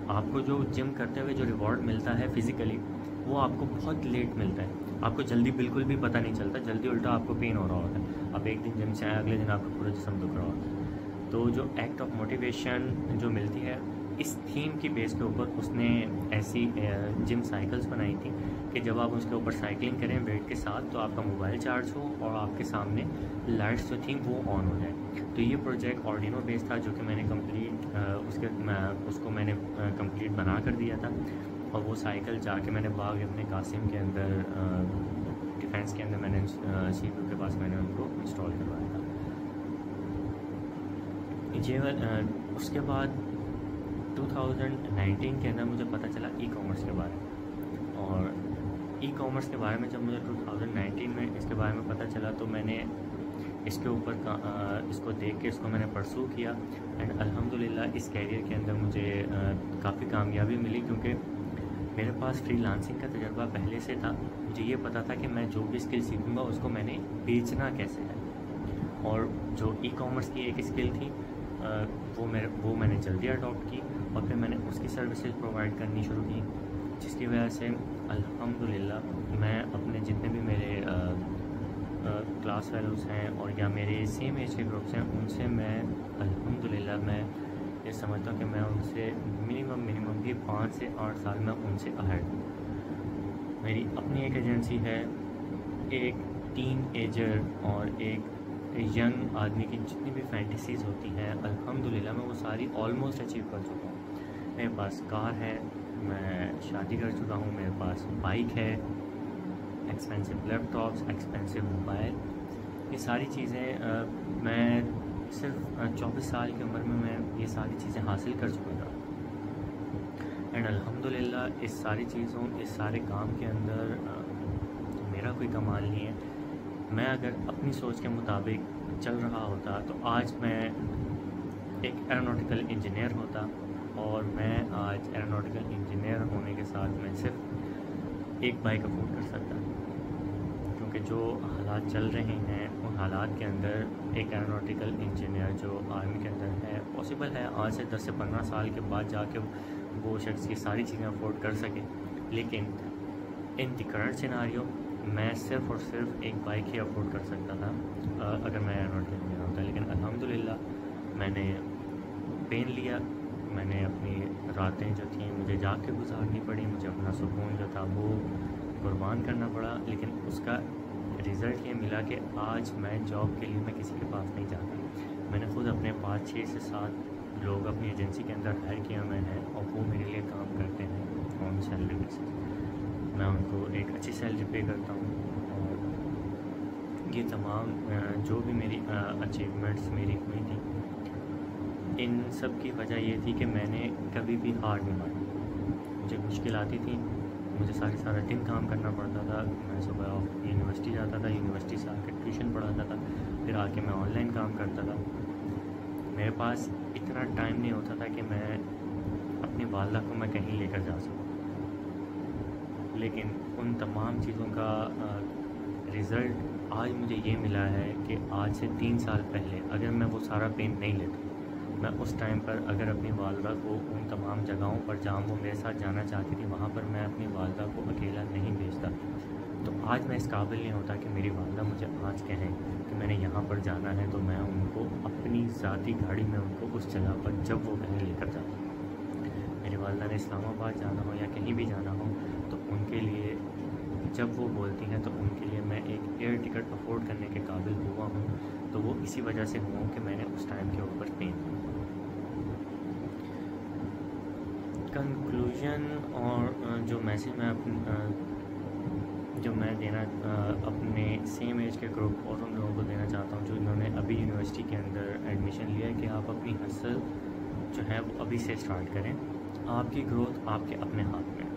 آپ کو جو جم کرتے ہوئے جو ریوارڈ ملتا ہے فزیکلی، وہ آپ کو بہت لیٹ ملتا ہے. آپ کو جلدی بالکل بھی پتہ نہیں چلتا، جلدی الٹا آپ کو پین ہو رہا ہوتا ہے. آپ ایک دن جم سے آئے، اگلے دن آپ کا پورا جسم دکھ رہا ہوتا ہے. تو جو ایکٹ آف موٹیویشن جو ملتی ہے، اس تھیم کی بیس کے اوپر اس نے ایسی جم سائیکلز بنائی تھیں کہ جب آپ اس کے اوپر سائیکلنگ کریں ویٹ کے ساتھ تو آپ کا موبائل چارج ہو اور آپ کے سامنے لائٹس جو تھیں وہ آن ہو جائیں. تو یہ پروجیکٹ آرڈینو بیس تھا جو کہ میں نے کمپلیٹ اس کو میں نے کمپلیٹ بنا کر دیا تھا. اور وہ سائیکل جا کے میں نے باغ اپنے قاسم کے اندر ڈیفینس کے اندر میں نے سی پی کے پاس میں نے ان کو انسٹال کروایا تھا. اس کے بعد 2019 کے اندر مجھے پتہ چلا ای کامرس کے بارے میں. اور ای کامرس کے بارے میں جب مجھے 2019 میں اس کے بارے میں پتہ چلا تو میں نے اس کے اوپر اس کو دیکھ کے اس کو میں نے پرسو کیا. اینڈ الحمدللہ اس کیریئر کے اندر مجھے کافی کامیابی ملی، کیونکہ میرے پاس فری لانسنگ کا تجربہ پہلے سے تھا. مجھے یہ پتہ تھا کہ میں جو بھی اسکل سیکھوں گا اس کو میں نے بیچنا کیسے ہے. اور جو ای کامرس کی ایک اسکل تھی وہ میں نے جلدی اڈاپٹ کی اور پھر میں نے اس کی سروسز پرووائڈ کرنی شروع کی، جس کی وجہ سے الحمدللہ میں اپنے جتنے بھی میرے کلاس فیلوز ہیں اور یا میرے سیم ایج کے گروپس ہیں ان سے میں الحمدللہ میں یہ سمجھتا ہوں کہ میں ان سے منیمم بھی 5 سے 8 سال میں ان سے اہیڈ ہوں. میری اپنی ایک ایجنسی ہے. ایک ٹین ایجر اور ایک ینگ آدمی کی جتنی بھی فینٹیسیز ہوتی ہیں الحمدللہ میں وہ ساری آلموسٹ اچیو کر چکا ہوں. میرے پاس کار ہے، میں شادی کر چکا ہوں، میرے پاس بائک ہے، ایکسپینسو لیپ ٹاپس، ایکسپینسو موبائل. یہ ساری چیزیں میں صرف 24 سال کی عمر میں یہ ساری چیزیں حاصل کر چکا تھا. اینڈ الحمدللہ اس ساری چیزوں اس سارے کام کے اندر میرا کوئی کمال نہیں ہے. میں اگر اپنی سوچ کے مطابق چل رہا ہوتا تو آج میں ایک ایروناٹیکل انجینئر ہوتا، اور میں آج ایروناٹیکل انجینئر ہونے کے ساتھ میں صرف ایک بائک افورڈ کر سکتا، کیونکہ جو حالات چل رہے ہیں ان حالات کے اندر ایک ایروناٹیکل انجینئر جو آرمی کے اندر ہے پاسبل ہے آج سے 10 سے 15 سال کے بعد جا کے وہ شخص کی ساری چیزیں افورڈ کر سکے. لیکن ان دی کرنٹ سیناریو میں صرف اور صرف ایک بائک ہی افورڈ کر سکتا تھا اگر میں ایروناٹیکل انجینئر ہوتا. لیکن الحمدللہ میں نے پین لیا، میں نے اپنی راتیں جو تھیں مجھے جاگ کے گزارنی پڑی، مجھے اپنا سکون جو تھا وہ قربان کرنا پڑا. لیکن اس کا رزلٹ یہ ملا کہ آج میں جاب کے لیے میں کسی کے پاس نہیں جاتا. میں نے خود اپنے 5 6 سے 7 لوگ اپنی ایجنسی کے اندر ہائر کیا میں نے، اور وہ میرے لیے کام کرتے ہیں آن سیلری بیسس. میں ان کو ایک اچھی سیلری پے کرتا ہوں. اور یہ تمام جو بھی میری اچیومنٹس میری ہوئی تھیں ان سب کی وجہ یہ تھی کہ میں نے کبھی بھی ہار نہیں مانی. مجھے مشکل آتی تھی، مجھے سارا دن کام کرنا پڑتا تھا. میں صبح یونیورسٹی جاتا تھا، یونیورسٹی سے آ کے ٹیوشن پڑھاتا تھا، پھر آ کے میں آن لائن کام کرتا تھا. میرے پاس اتنا ٹائم نہیں ہوتا تھا کہ میں اپنی والدہ کو میں کہیں لے کر جا سکوں. لیکن ان تمام چیزوں کا رزلٹ آج مجھے یہ ملا ہے کہ آج سے 3 سال پہلے اگر میں وہ سارا پین نہیں لیتا، میں اس ٹائم پر اگر اپنی والدہ کو ان تمام جگہوں پر جہاں وہ میرے ساتھ جانا چاہتی تھی وہاں پر میں اپنی والدہ کو اکیلا نہیں بھیجتا، تو آج میں اس قابل نہیں ہوتا کہ میری والدہ مجھے آج کہیں کہ میں نے یہاں پر جانا ہے تو میں ان کو اپنی ذاتی گاڑی میں ان کو اس جگہ پر جب وہ کہیں لے کر جاتا. میری والدہ نے اسلام آباد جانا ہو یا کہیں بھی جانا ہو تو ان کے لیے جب وہ بولتی ہیں تو ان کے لیے میں ایک ایئر ٹکٹ افورڈ کرنے کے قابل ہوا ہوں. تو وہ اسی وجہ سے ہوں کہ میں نے اس ٹائم کے اوپر پین. کنکلوژن اور جو میسیج میں دینا اپنے سیم ایج کے گروپ اور ان لوگوں کو دینا چاہتا ہوں جو انہوں نے ابھی یونیورسٹی کے اندر ایڈمیشن لیا ہے کہ آپ اپنی ہسل جو ہے وہ ابھی سے اسٹارٹ کریں. آپ کی گروتھ آپ کے اپنے ہاتھ میں.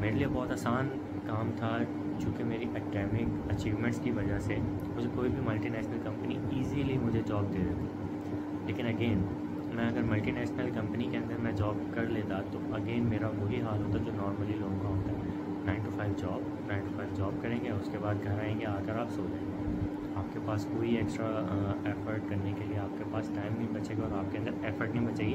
میرے لیے بہت آسان کام تھا چونکہ میری اکیڈمک اچیومنٹس کی وجہ سے مجھے کوئی بھی ملٹی نیشنل کمپنی ایزیلی مجھے جاب دے دیتی. لیکن اگین میں اگر ملٹی نیشنل کمپنی کے اندر میں جاب کر لیتا تو اگین میرا وہی حال ہوتا جو نارملی لوگوں کا ہوتا ہے. 9 to 5 جاب کریں گے، اس کے بعد گھر آئیں گے، آ کر آپ سو جائیں گے. آپ کے پاس کوئی ایکسٹرا ایفرٹ کرنے کے لیے آپ کے پاس ٹائم نہیں بچے گا اور آپ کے اندر ایفرٹ نہیں بچے گی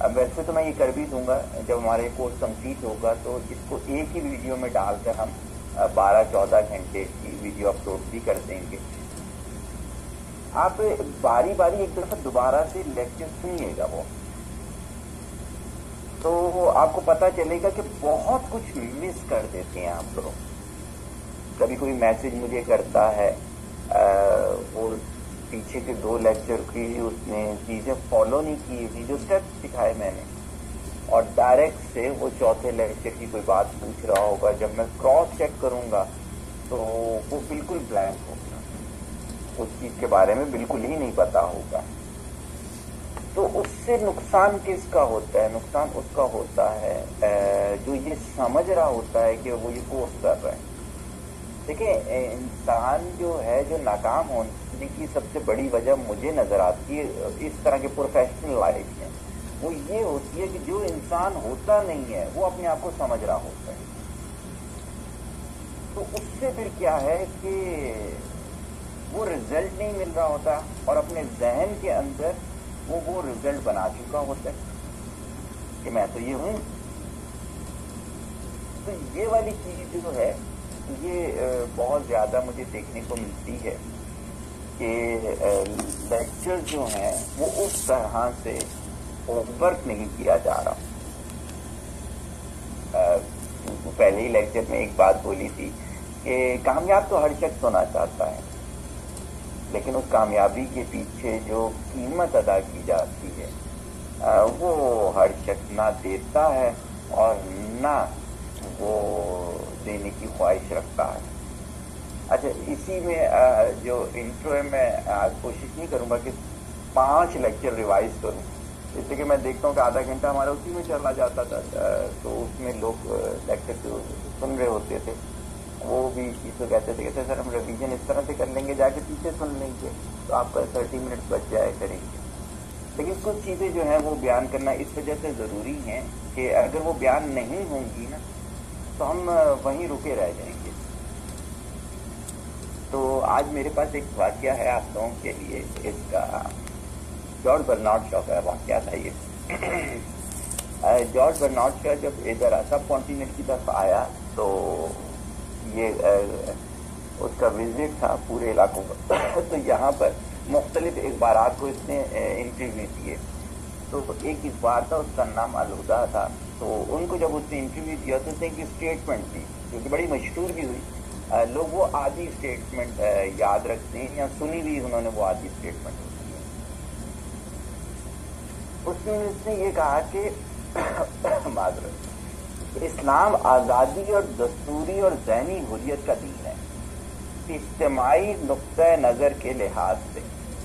اب ویسے تو میں یہ کر بھی دوں گا، جب ہمارے کورس کمپلیٹ ہوگا تو اس کو ایک ہی ویڈیو میں ڈال کر ہم 12-14 گھنٹے کی ویڈیو اپلوڈ بھی کر دیں گے. آپ باری باری ایک دفعہ دوبارہ سے لیکچر سنیے گا وہ، تو آپ کو پتا چلے گا کہ بہت کچھ مس کر دیتے ہیں آپ لوگ. کبھی کوئی میسج مجھے کرتا ہے، وہ پیچھے کے 2 لیکچر کی اس نے چیزیں فالو نہیں کی تھی، جو اسٹیپس سکھائے میں نے، اور ڈائریکٹ سے وہ 4تھے لیکچر کی کوئی بات پوچھ رہا ہوگا. جب میں کراس چیک کروں گا تو وہ بالکل بلینک ہوگا، اس چیز کے بارے میں بالکل ہی نہیں پتا ہوگا. تو اس سے نقصان کس کا ہوتا ہے؟ نقصان اس کا ہوتا ہے جو یہ سمجھ رہا ہوتا ہے کہ وہ یہ کورس کر رہا ہے. دیکھیں، انسان جو ہے، جو ناکام ہونے کی سب سے بڑی وجہ مجھے نظر آتی ہے اس طرح کے پروفیشنل لائف میں، وہ یہ ہوتی ہے کہ جو انسان ہوتا نہیں ہے وہ اپنے آپ کو سمجھ رہا ہوتا ہے. تو اس سے پھر کیا ہے کہ وہ رزلٹ نہیں مل رہا ہوتا، اور اپنے ذہن کے اندر وہ رزلٹ بنا چکا ہوتا ہے کہ میں تو یہ ہوں. تو یہ والی چیز جو ہے یہ بہت زیادہ مجھے دیکھنے کو ملتی ہے کہ لیکچر جو ہیں وہ اس طرح سے ورک نہیں کیا جا رہا. پہلے ہی لیکچر میں ایک بات بولی تھی کہ کامیاب تو ہر شخص ہونا چاہتا ہے، لیکن اس کامیابی کے پیچھے جو قیمت ادا کی جاتی ہے وہ ہر شخص نہ دیتا ہے اور نہ وہ دینے کی خواہش رکھتا ہے. اچھا، اسی میں جو انٹرو ہے میں کوشش نہیں کروں گا کہ 5 لیکچر ریوائز کروں، اس لیے کہ میں دیکھتا ہوں کہ آدھا گھنٹہ ہمارا اسی میں چلا جاتا تھا. تو اس میں لوگ لیکچر جو سن رہے ہوتے تھے وہ بھی اس کو کہتے تھے کہ سر ہم ریویژن اس طرح سے کر لیں گے، جا کے پیچھے سن لیں گے تو آپ کا 30 منٹ بچ جائے کریں گے. لیکن کچھ چیزیں جو ہیں وہ بیان کرنا اس وجہ سے ضروری ہیں کہ اگر وہ بیان نہیں ہوں گی نا تو ہم وہیں رکے رہ جائیں گے. تو آج میرے پاس ایک واقعہ ہے آپ لوگوں کے لیے، اس کا جارج برنارڈ شاہ کا واقعہ تھا. یہ جارج برنارڈ شاہ جب ادھر سب کانٹیننٹ کی طرف آیا تو یہ اس کا وزٹ تھا پورے علاقوں کا. تو یہاں پر مختلف اخبارات کو اس نے انٹرویو دیے. تو ایک اخبار تھا، اس کا نام الہدا تھا. تو ان کو جب اس نے انٹرویو دیا تو اس نے ایک اسٹیٹمنٹ دی جو کہ بڑی مشہور بھی ہوئی. لوگ وہ آدھی اسٹیٹمنٹ یاد رکھتے ہیں یا سنی ہوئی انہوں نے وہ آدھی اسٹیٹمنٹ ہوتی ہے. اس نے یہ کہا کہ معذرت، اسلام آزادی اور دستوری اور ذہنی حریت کا دین ہے. اجتماعی نقطۂ نظر کے لحاظ سے،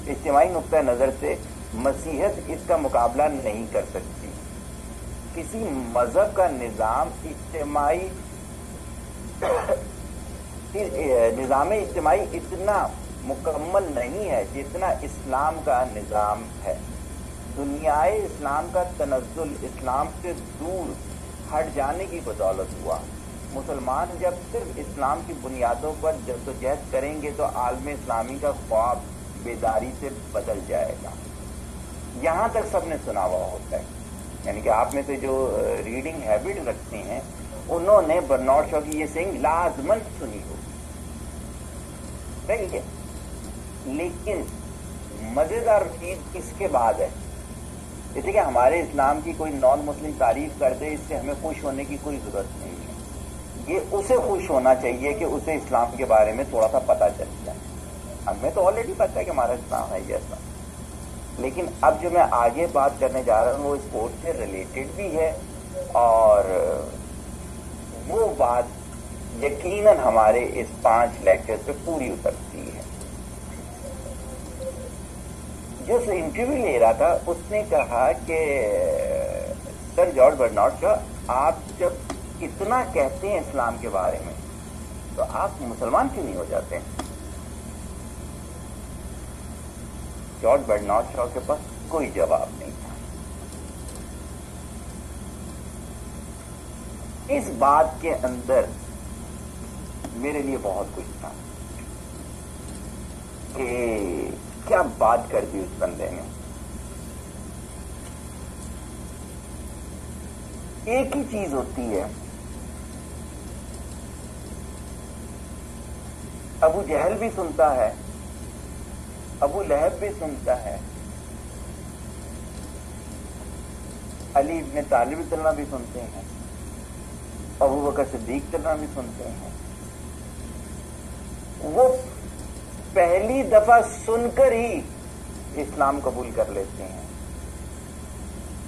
اجتماعی نقطۂ نظر سے مسیحیت اس کا مقابلہ نہیں کر سکتی. کسی مذہب کا نظام نظام اجتماعی اتنا مکمل نہیں ہے جتنا اسلام کا نظام ہے. دنیائے اسلام کا تنزل اسلام سے دور ہٹ جانے کی بدولت ہوا. مسلمان جب صرف اسلام کی بنیادوں پر جدوجہد کریں گے تو عالم اسلامی کا خواب بیداری سے بدل جائے گا. یہاں تک سب نے سنا ہوا ہوتا ہے، یعنی کہ آپ میں سے جو ریڈنگ ہیبٹ رکھتے ہیں انہوں نے برنارڈ شاہ کی یہ سینگ لازمن سنی ہوگی. صحیح ہے، لیکن مزیدار چیز اس کے بعد ہے. اس لیے کہ ہمارے اسلام کی کوئی نان مسلم تعریف کر دے، اس سے ہمیں خوش ہونے کی کوئی ضرورت نہیں ہے. یہ اسے خوش ہونا چاہیے کہ اسے اسلام کے بارے میں تھوڑا سا پتہ چل جائے. ہمیں تو آلریڈی پتہ ہے کہ ہمارا اسلام ہے جیسا، لیکن اب جو میں آگے بات کرنے جا رہا ہوں وہ اس کورس سے ریلیٹڈ بھی ہے، اور وہ بات یقیناً ہمارے اس 5 لیکچر پہ پوری اترتی ہے. جو انٹرویو لے رہا تھا اس نے کہا کہ سر جارج برنارڈ شاہ، آپ جب اتنا کہتے ہیں اسلام کے بارے میں تو آپ مسلمان کیوں نہیں ہو جاتے ہیں؟ جارج برنارڈ شاہ کے پاس کوئی جواب نہیں تھا. اس بات کے اندر میرے لیے بہت کچھ تھا کہ کیا بات کر دی اس بندے نے. ایک ہی چیز ہوتی ہے. ابو جہل بھی سنتا ہے, ابو لہب بھی سنتا ہے, علی ابن طالب چلنا بھی سنتے ہیں, ابو بکر صدیق چلنا بھی سنتے ہیں. وہ پہلی دفعہ سن کر ہی اسلام قبول کر لیتے ہیں.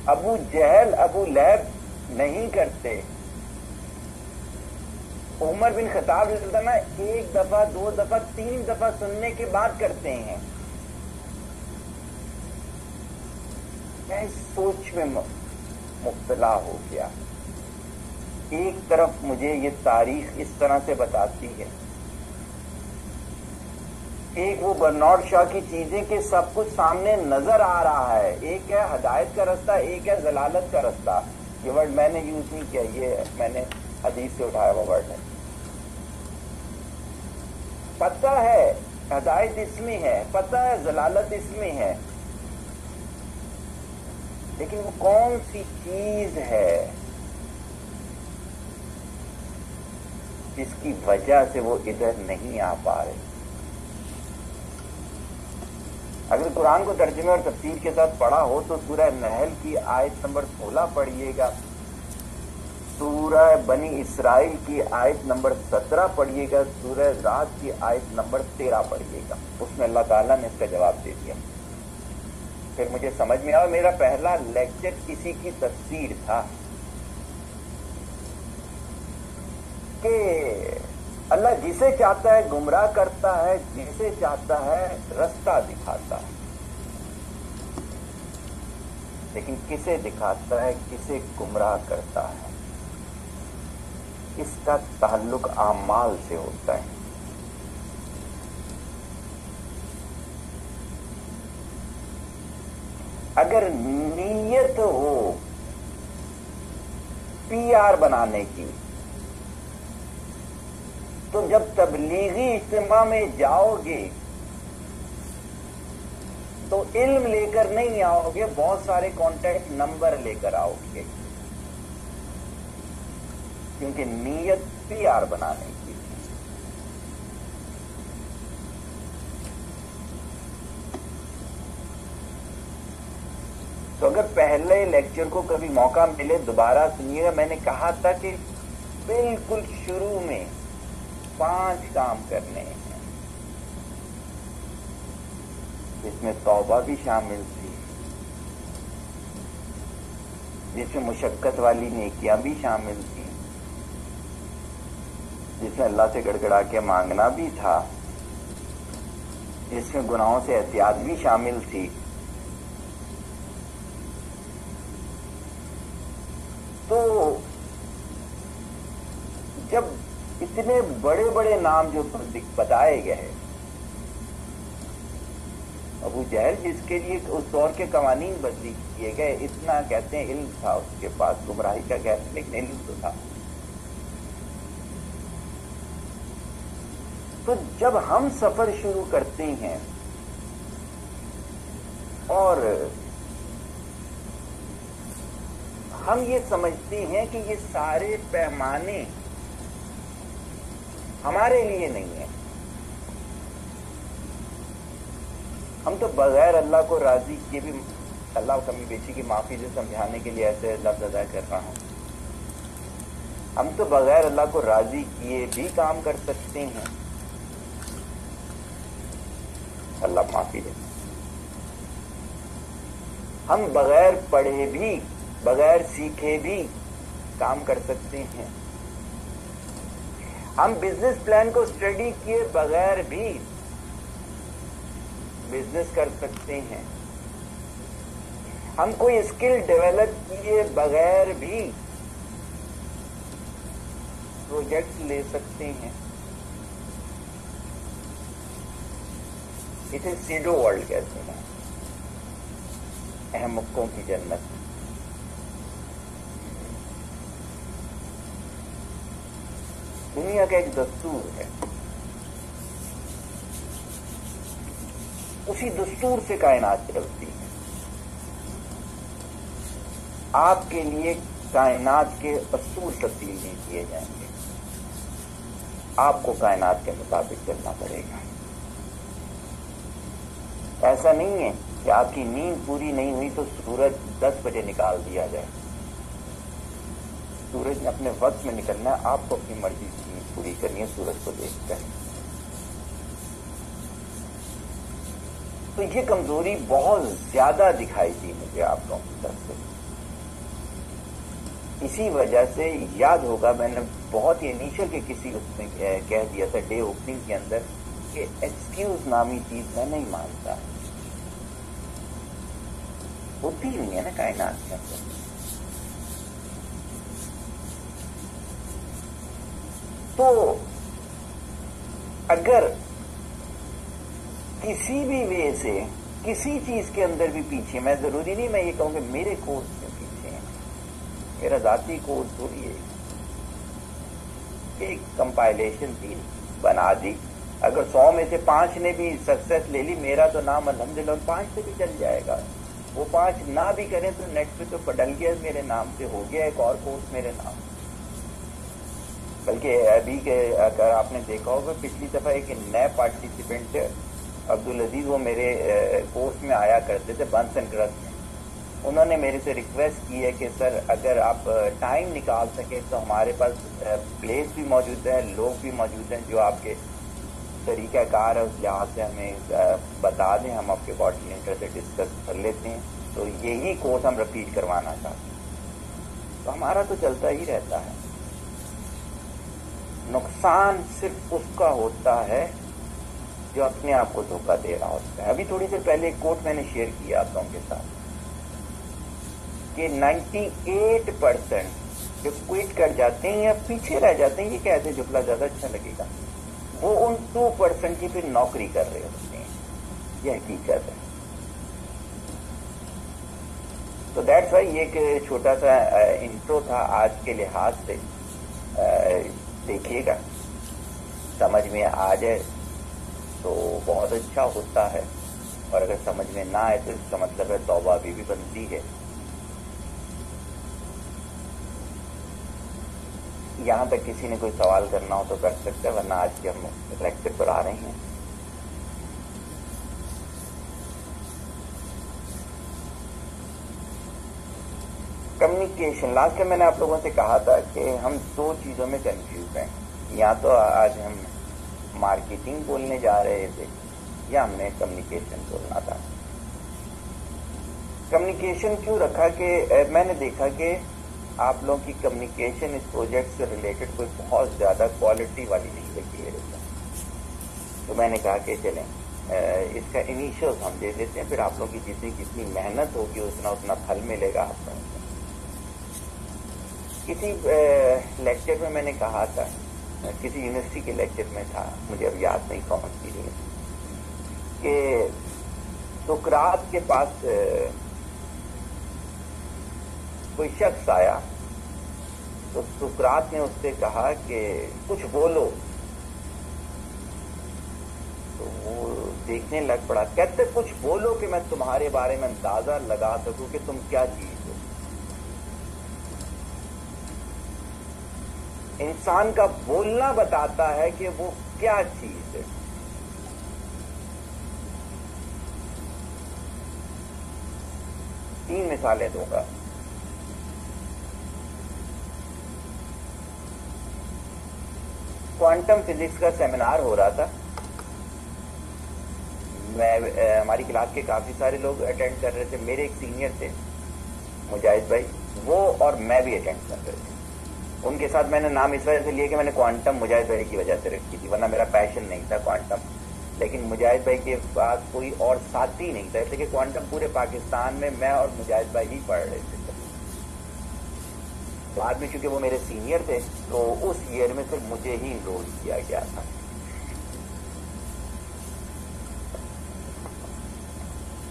ابو جہل ابو لہب نہیں کرتے. عمر بن خطاب رضی اللہ عنہ ایک دفعہ, دو دفعہ, تین دفعہ سننے کے بعد کرتے ہیں. میں اس سوچ میں مبتلا ہو گیا. ایک طرف مجھے یہ تاریخ اس طرح سے بتاتی ہے, ایک وہ برنارڈ شاہ کی چیزیں کہ سب کچھ سامنے نظر آ رہا ہے. ایک ہے ہدایت کا رستہ, ایک ہے ضلالت کا رستہ. یہ ورڈ میں نے یوز نہیں کیا, یہ میں نے حدیث سے اٹھایا ہوا ورڈ ہے. پتہ ہے ہدایت اس میں ہے, پتہ ہے ضلالت اس میں ہے, لیکن وہ کون سی چیز ہے جس کی وجہ سے وہ ادھر نہیں آ پا رہے؟ اگر قرآن کو ترجمے اور تفسیر کے ساتھ پڑھا ہو تو سورہ نحل کی آیت نمبر 16 پڑھیے گا, سورہ بنی اسرائیل کی آیت نمبر 17 پڑھیے گا, سورہ رات کی آیت نمبر 13 پڑھیے گا. اس میں اللہ تعالیٰ نے اس کا جواب دے دیا. پھر مجھے سمجھ میں آیا, میرا پہلا لیکچر کسی کی تفسیر تھا کہ اللہ جسے چاہتا ہے گمراہ کرتا ہے, جسے چاہتا ہے رستہ دکھاتا ہے, لیکن کسے دکھاتا ہے, کسے گمراہ کرتا ہے, اس کا تعلق اعمال سے ہوتا ہے. اگر نیت ہو پی آر بنانے کی تو جب تبلیغی اجتماع میں جاؤ گے تو علم لے کر نہیں آؤ گے, بہت سارے کانٹیکٹ نمبر لے کر آؤ گے, کیونکہ نیت پی آر بنانے کی. تو اگر پہلے لیکچر کو کبھی موقع ملے دوبارہ سنیے گا. میں نے کہا تھا کہ بالکل شروع میں 5 کام کرنے ہیں, جس میں توبہ بھی شامل تھی, جس میں مشقت والی نیکیاں بھی شامل تھی, جس میں اللہ سے گڑگڑا کے مانگنا بھی تھا, جس میں گناہوں سے احتیاط بھی شامل تھی. تو جب اتنے بڑے بڑے نام جو بتائے گئے, ابو جہل جس کے لیے اس دور کے قوانین بدلی کیے گئے, اتنا کہتے ہیں علم تھا اس کے پاس, گمراہی کا کہتے ہیں لیکن علم تو تھا. تو جب ہم سفر شروع کرتے ہیں اور ہم یہ سمجھتے ہیں کہ یہ سارے پیمانے ہمارے لیے نہیں ہیں, ہم تو بغیر اللہ کو راضی کیے بھی, اللہ کمی بیچی کی معافی سے سمجھانے کے لیے ایسے لفظ ادا کر رہا ہوں, ہم تو بغیر اللہ کو راضی کیے بھی کام کر سکتے ہیں, اللہ معافی دے. ہم بغیر پڑھے بھی, بغیر سیکھے بھی کام کر سکتے ہیں. ہم بزنس پلان کو اسٹڈی کیے بغیر بھی بزنس کر سکتے ہیں. ہم کوئی اسکل ڈیولپ کیے بغیر بھی پروجیکٹ لے سکتے ہیں. اسے سیڈو ورلڈ کہتے ہیں, احمقوں کی جنت. دنیا کا ایک دستور ہے, اسی دستور سے کائنات چلتی ہے. آپ کے لیے کائنات کے اصول تبدیل نہیں کیے جائیں گے. آپ کو کائنات کے مطابق چلنا پڑے گا. ایسا نہیں ہے کہ آپ کی نیند پوری نہیں ہوئی تو سورج 10 بجے نکال دیا جائے. سورج نے اپنے وقت میں نکلنا ہے، آپ کو اپنی مرضی کی نیند پوری کرنی ہے سورج کو دیکھ کر. تو یہ کمزوری بہت زیادہ دکھائی دی مجھے آپ لوگوں کی طرف سے. اسی وجہ سے یاد ہوگا میں نے بہت ہی انیشل کے کسی اس میں کہہ دیا تھا ڈے اوپننگ کے اندر کہ ایکسکیوز نامی چیز میں نہیں مانتا. ہوتی نہیں ہے نا کائنات کے اندر. تو اگر کسی بھی وے سے کسی چیز کے اندر بھی پیچھے، میں ضروری نہیں میں یہ کہوں کہ میرے کورس میں پیچھے ہیں، میرا ذاتی کورس تھوڑی ہے، ایک کمپائلیشن تھی بنا دی. اگر 100 میں سے 5 نے بھی سکسیس لے لی، میرا تو نام الحمدللہ 5 سے بھی چل جائے گا. وہ 5 نہ بھی کریں تو نیٹ پہ تو پڈل گیا میرے نام سے، ہو گیا ایک اور کورس میرے نام. بلکہ ابھی کے اگر آپ نے دیکھا ہوگا پچھلی دفعہ ایک نئے پارٹیسپینٹ عبدالعزیز، وہ میرے کورس میں آیا کرتے تھے بنس اینڈ گرس میں. انہوں نے میرے سے ریکویسٹ کی ہے کہ سر اگر آپ ٹائم نکال سکیں تو ہمارے پاس پلیس بھی موجود ہے، لوگ بھی موجود ہیں جو آپ کے طریقہ کار ہے اس لحاظ سے ہمیں بتا دیں، ہم آپ کے کوآرڈینیٹر سے ڈسکس کر لیتے ہیں. تو یہی کورس ہم رپیٹ کروانا چاہتے ہیں. تو ہمارا تو چلتا ہی رہتا ہے. نقصان صرف اس کا ہوتا ہے جو اپنے آپ کو دھوکہ دے رہا ہوتا ہے. ابھی تھوڑی دیر پہلے ایک کوٹ میں نے شیئر کیا آپ لوگوں کے ساتھ کہ 98% جو کوئٹ کر جاتے ہیں یا پیچھے رہ جاتے ہیں، یہ کہتے ہیں جملہ زیادہ اچھا لگے گا، وہ ان 2% کی پھر نوکری کر رہے ہوتے ہیں. یہ حقیقت ہے. تو دیٹس وائی یہ ایک چھوٹا سا انٹرو تھا آج کے لحاظ سے. دیکھیے گا سمجھ میں آ جائے تو بہت اچھا ہوتا ہے، اور اگر سمجھ میں نہ آئے تو اس کا مطلب ہے توبہ ابھی بھی بنتی ہے. یہاں تک کسی نے کوئی سوال کرنا ہو تو کر سکتے ہیں، ورنہ آج کے ہم لیکچر پر آ رہے ہیں. کمیونیکیشن، لاسٹ ٹائم میں نے آپ لوگوں سے کہا تھا کہ ہم 2 چیزوں میں کنفیوز ہیں. یا تو آج ہم مارکیٹنگ بولنے جا رہے تھے یا ہم نے کمیونیکیشن بولنا تھا. کمیونیکیشن کیوں رکھا کہ میں نے دیکھا کہ آپ لوگوں کی کمیونیکیشن اس پروجیکٹ سے ریلیٹڈ کوئی بہت زیادہ کوالٹی والی نہیں لگی ہے. تو میں نے کہا کہ چلیں اس کا انیشیل ہم دے دیتے ہیں، پھر آپ لوگوں کی جتنی محنت ہوگی اتنا پھل ملے گا آپ لوگوں کو. کسی لیکچر میں میں نے کہا تھا، کسی یونیورسٹی کے لیکچر میں تھا، مجھے اب یاد نہیں کون سی یونیورسٹی، کہ سقراط کے پاس کوئی شخص آیا تو سقراط نے اس سے کہا کہ کچھ بولو. تو وہ دیکھنے لگ پڑا، کہتے کچھ بولو کہ میں تمہارے بارے میں اندازہ لگا سکوں کہ تم کیا چیز ہو. انسان کا بولنا بتاتا ہے کہ وہ کیا چیز ہے. تین مثالیں دوں گا. کوانٹم فزکس کا سیمینار ہو رہا تھا، ہماری کلاس کے کافی سارے لوگ اٹینڈ کر رہے تھے. میرے ایک سینئر تھے مجاہد بھائی، وہ اور میں بھی اٹینڈ کر رہے تھے. ان کے ساتھ میں نے نام اس وجہ سے لیا کہ میں نے کوانٹم مجاہد بھائی کی وجہ سے رکھی تھی، ورنہ میرا پیشن نہیں تھا کوانٹم. لیکن مجاہد بھائی کے پاس کوئی اور ساتھی نہیں تھا، اس لیے کہ کوانٹم پورے پاکستان میں میں اور مجاہد بھائی ہی پڑھ رہے تھے. بعد میں چونکہ وہ میرے سینئر تھے تو اس ایئر میں صرف مجھے ہی انرول کیا گیا تھا.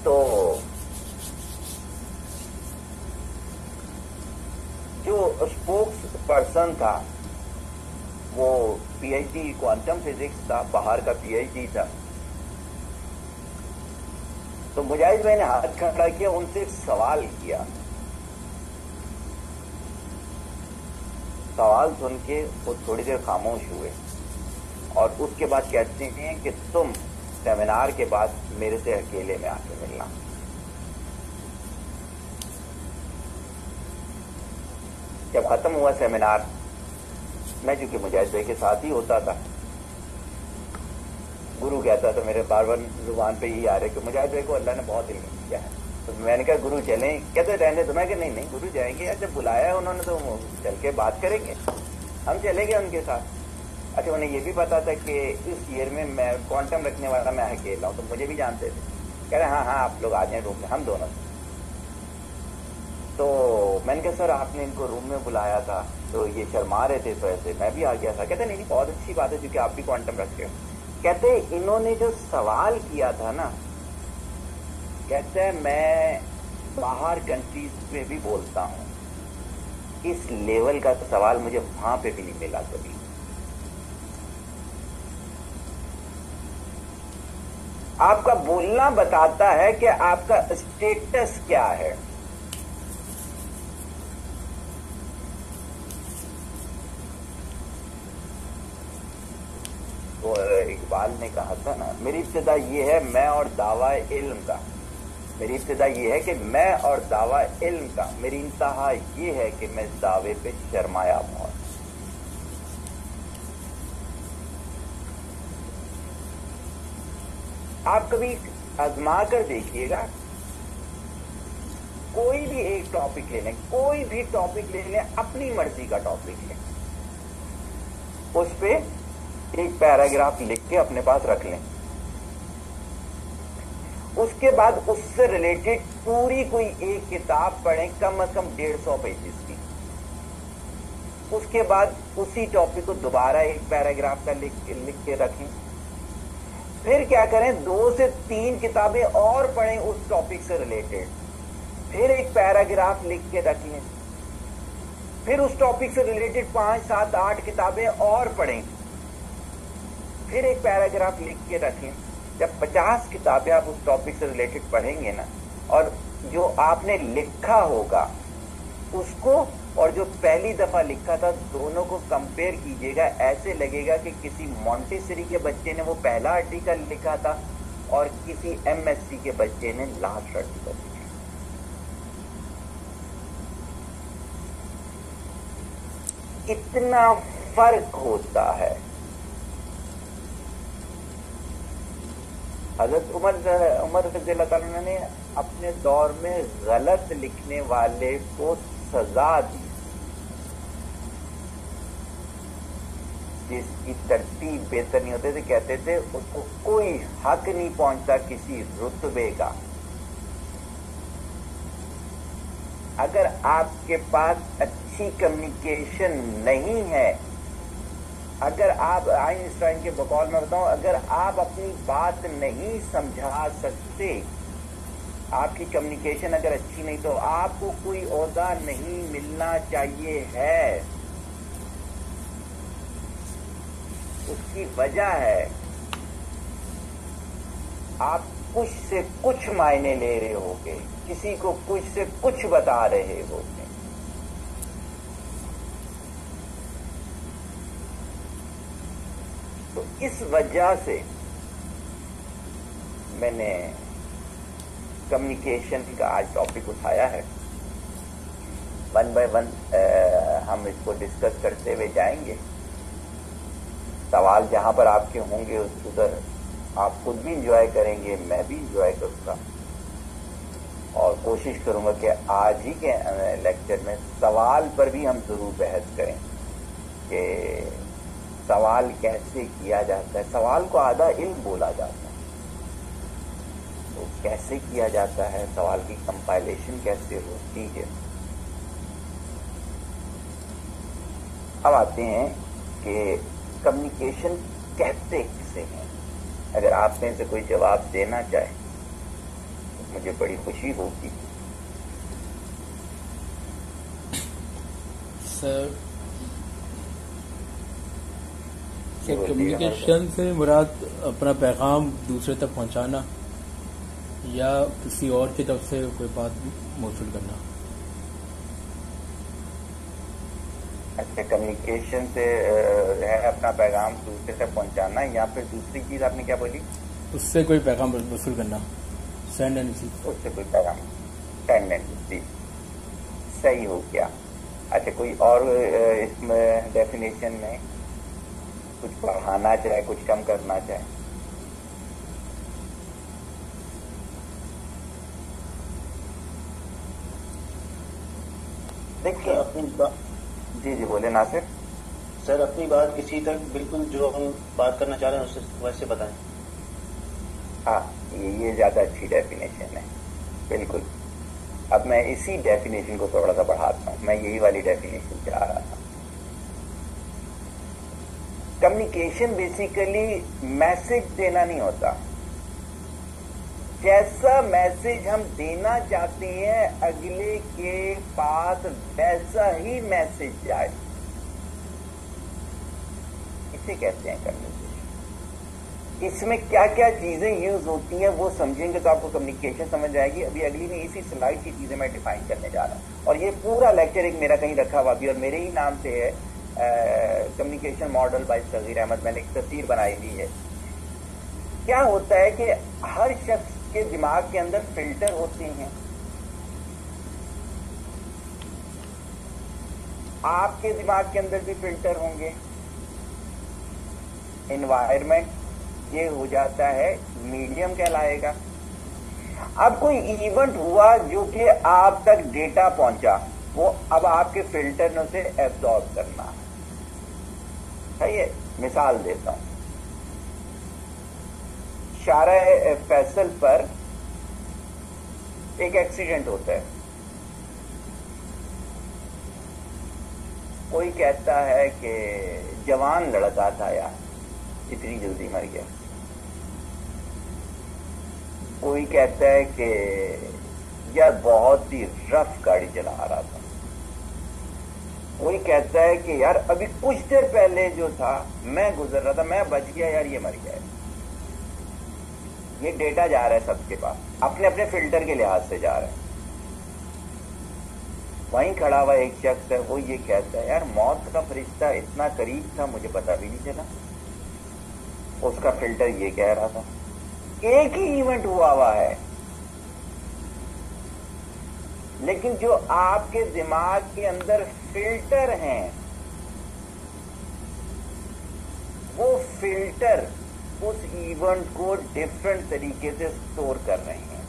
تو جو اسپوکس پرسن تھا وہ P H D quantum physics تھا، باہر کا پی ایچ ڈی تھا. تو مجاہد بھائی نے ہاتھ کھڑا کیا، ان سے ایک سوال کیا سوال سن کے وہ تھوڑی دیر خاموش ہوئے اور اس کے بعد کہتے ہیں کہ تم سیمینار کے بعد میرے سے اکیلے میں آ کے ملنا. جب ختم ہوا سیمینار، میں چونکہ مجاہد بھائی کے ساتھ ہی ہوتا تھا، گرو کہتا تھا میرے بار بار زبان پہ یہی آ رہے کہ مجاہد بھائی کو اللہ نے بہت علم دیا ہے. تو میں نے کہا گرو چلیں، کہتے رہنے تو میں کہ نہیں گرو جائیں گے، جب بلایا ہے انہوں نے تو چل کے بات کریں گے. ہم چلے گئے ان کے ساتھ. اچھا انہیں یہ بھی پتا تھا کہ اس ایئر میں کوانٹم رکھنے والا میں اکیلا ہوں، تو مجھے بھی جانتے تھے. کہہ رہے ہاں آپ لوگ آ جائیں روم میں، ہم دونوں. تو میں نے کہا سر آپ نے ان کو روم میں بلایا تھا تو یہ شرما رہے تھے، تو ایسے میں بھی آ گیا تھا. کہتے نہیں بہت اچھی بات ہے کیونکہ آپ بھی کوانٹم رکھتے ہو. کہتے انہوں نے جو سوال کیا تھا نا، کہتے ہیں میں باہر کنٹریز میں بھی بولتا ہوں، اس لیول کا سوال مجھے وہاں پہ بھی نہیں ملا کبھی. آپ کا بولنا بتاتا ہے کہ آپ کا اسٹیٹس کیا ہے. تو اقبال نے کہا تھا نا، میری ابتدا یہ ہے میں اور دعوی علم کا، میری ابتدا یہ ہے کہ میں اور دعوی علم کا، میری انتہا یہ ہے کہ میں اس دعوے پہ شرمایا بہت. آپ کبھی آزما کر دیکھیے گا، کوئی بھی ایک ٹاپک لے لیں، کوئی بھی ٹاپک لے لیں، اپنی مرضی کا ٹاپک لیں، اس پہ ایک پیراگراف لکھ کے اپنے پاس رکھ لیں. اس کے بعد اس سے ریلیٹڈ پوری کوئی ایک کتاب پڑھیں، کم از کم 150 پیجز کی. اس کے بعد اسی ٹاپک کو دوبارہ ایک پیراگراف کا لکھ کے رکھیں. پھر کیا کریں، 2 سے 3 کتابیں اور پڑھیں اس ٹاپک سے ریلیٹڈ، پھر ایک پیراگراف لکھ کے رکھ لیں. پھر اس ٹاپک سے ریلیٹڈ 5 7 8 کتابیں اور پڑھیں، پھر ایک پیراگراف لکھ کے رکھیں. جب 50 کتابیں آپ اس ٹاپک سے ریلیٹڈ پڑھیں گے نا، اور جو آپ نے لکھا ہوگا اس کو اور جو پہلی دفعہ لکھا تھا دونوں کو کمپیئر کیجئے گا، ایسے لگے گا کہ کسی مونٹیسری کے بچے نے وہ پہلا آرٹیکل لکھا تھا اور کسی ایم ایس سی کے بچے نے لاسٹ آرٹیکل لکھا. اتنا فرق ہوتا ہے. حضرت عمر رضی اللہ تعالیٰ نے اپنے دور میں غلط لکھنے والے کو سزا دی، جس کی ترتیب بہتر نہیں ہوتے تھے، کہتے تھے اس کو کوئی حق نہیں پہنچتا کسی رتبے کا. اگر آپ کے پاس اچھی کمیونیکیشن نہیں ہے، اگر آپ آئنسٹائن کے بقول میں بتاؤں، اگر آپ اپنی بات نہیں سمجھا سکتے، آپ کی کمیونیکیشن اگر اچھی نہیں، تو آپ کو کوئی عہدہ نہیں ملنا چاہیے ہے. اس کی وجہ ہے آپ کچھ سے کچھ معنی لے رہے ہوگے، کسی کو کچھ سے کچھ بتا رہے ہوگے. تو اس وجہ سے میں نے کمیونیکیشن کا آج ٹاپک اٹھایا ہے. 1 بائی 1 ہم اس کو ڈسکس کرتے ہوئے جائیں گے. سوال جہاں پر آپ کے ہوں گے ادھر آپ خود بھی انجوائے کریں گے، میں بھی انجوائے کروں گا، اور کوشش کروں گا کہ آج ہی کے لیکچر میں سوال پر بھی ہم ضرور بحث کریں کہ سوال کیسے کیا جاتا ہے. سوال کو آدھا علم بولا جاتا ہے، تو کیسے کیا جاتا ہے، سوال کی کمپائلیشن کیسے ہوتی ہے. اب آتے ہیں کہ کمیونیکیشن کہتے کسے ہیں. اگر آپ میں سے کوئی جواب دینا چاہے تو مجھے بڑی خوشی ہوگی. سر کمیونیکیشن سے مراد اپنا پیغام دوسرے تک پہنچانا یا کسی اور کی طرف سے کوئی بات موصول کرنا. اچھا، کمیونیکیشن سے ہے اپنا پیغام دوسرے تک پہنچانا، یا پھر دوسری چیز آپ نے کیا بولی؟ اس سے کوئی پیغام وصول کرنا، سینڈ اینڈ ریسیو. اس سے کوئی پیغام سینڈ اینڈ ریسیو، صحیح ہو گیا. اچھا، کوئی اور اس میں ڈیفینیشن میں کچھ بڑھانا چاہے، کچھ کم کرنا چاہے؟ دیکھیے اپنی بات، جی جی بولے ناصر. سر اپنی بات اسی تک بالکل جو ہم بات کرنا چاہ رہے ہیں اسے ویسے بتائیں. ہاں، یہ زیادہ اچھی ڈیفینیشن ہے، بالکل. اب میں اسی ڈیفینیشن کو تھوڑا سا بڑھاتا ہوں، میں یہی والی ڈیفینیشن چاہ رہا تھا. کمیونیکیشن بیسیکلی میسج دینا نہیں ہوتا. جیسا میسج ہم دینا چاہتے ہیں اگلے کے پاس ویسا ہی میسج جائے، اسے کہتے ہیں کمیونیکیشن. اس میں کیا کیا چیزیں یوز ہوتی ہیں وہ سمجھیں گے تو آپ کو کمیونیکیشن سمجھ جائے گی. ابھی اگلی میں اسی سلائڈ کی چیزیں میں ڈیفائن کرنے جا رہا ہوں، اور یہ پورا لیکچر ایک میرا کہیں رکھا ہوا بھی اور میرے ہی نام سے ہے، کمیونیکیشن ماڈل بائی صغیر احمد. میں نے ایک تصویر بنائی ہوئی ہے. کیا ہوتا ہے کہ ہر شخص کے دماغ کے اندر فلٹر ہوتے ہیں. آپ کے دماغ کے اندر بھی فلٹر ہوں گے. انوائرمنٹ یہ ہو جاتا ہے میڈیم کہلائے گا. اب کوئی ایونٹ ہوا جو کہ آپ تک ڈیٹا پہنچا، وہ اب آپ کے فلٹر نے اسے ایبزارب کرنا ہے. صحیح ہے، مثال دیتا ہوں. شارع فیصل پر ایک ایکسیڈنٹ ہوتا ہے. کوئی کہتا ہے کہ جوان لڑکا تھا یار، اتنی جلدی مر گیا. کوئی کہتا ہے کہ یار بہت ہی رف گاڑی چلا رہا تھا. کوئی کہتا ہے کہ یار ابھی کچھ دیر پہلے جو تھا میں گزر رہا تھا، میں بچ گیا یار، یہ مر گیا ہے. یہ ڈیٹا جا رہا ہے سب کے پاس، اپنے اپنے فلٹر کے لحاظ سے جا رہا ہے. وہیں کھڑا ہوا ایک شخص ہے، وہ یہ کہتا ہے یار موت کا فرشتہ اتنا قریب تھا مجھے پتا بھی نہیں چلا. اس کا فلٹر یہ کہہ رہا تھا. ایک ہی ایونٹ ہوا ہے، لیکن جو آپ کے دماغ کے اندر فلٹر ہیں وہ فلٹر اس ایونٹ کو ڈفرنٹ طریقے سے سٹور کر رہے ہیں.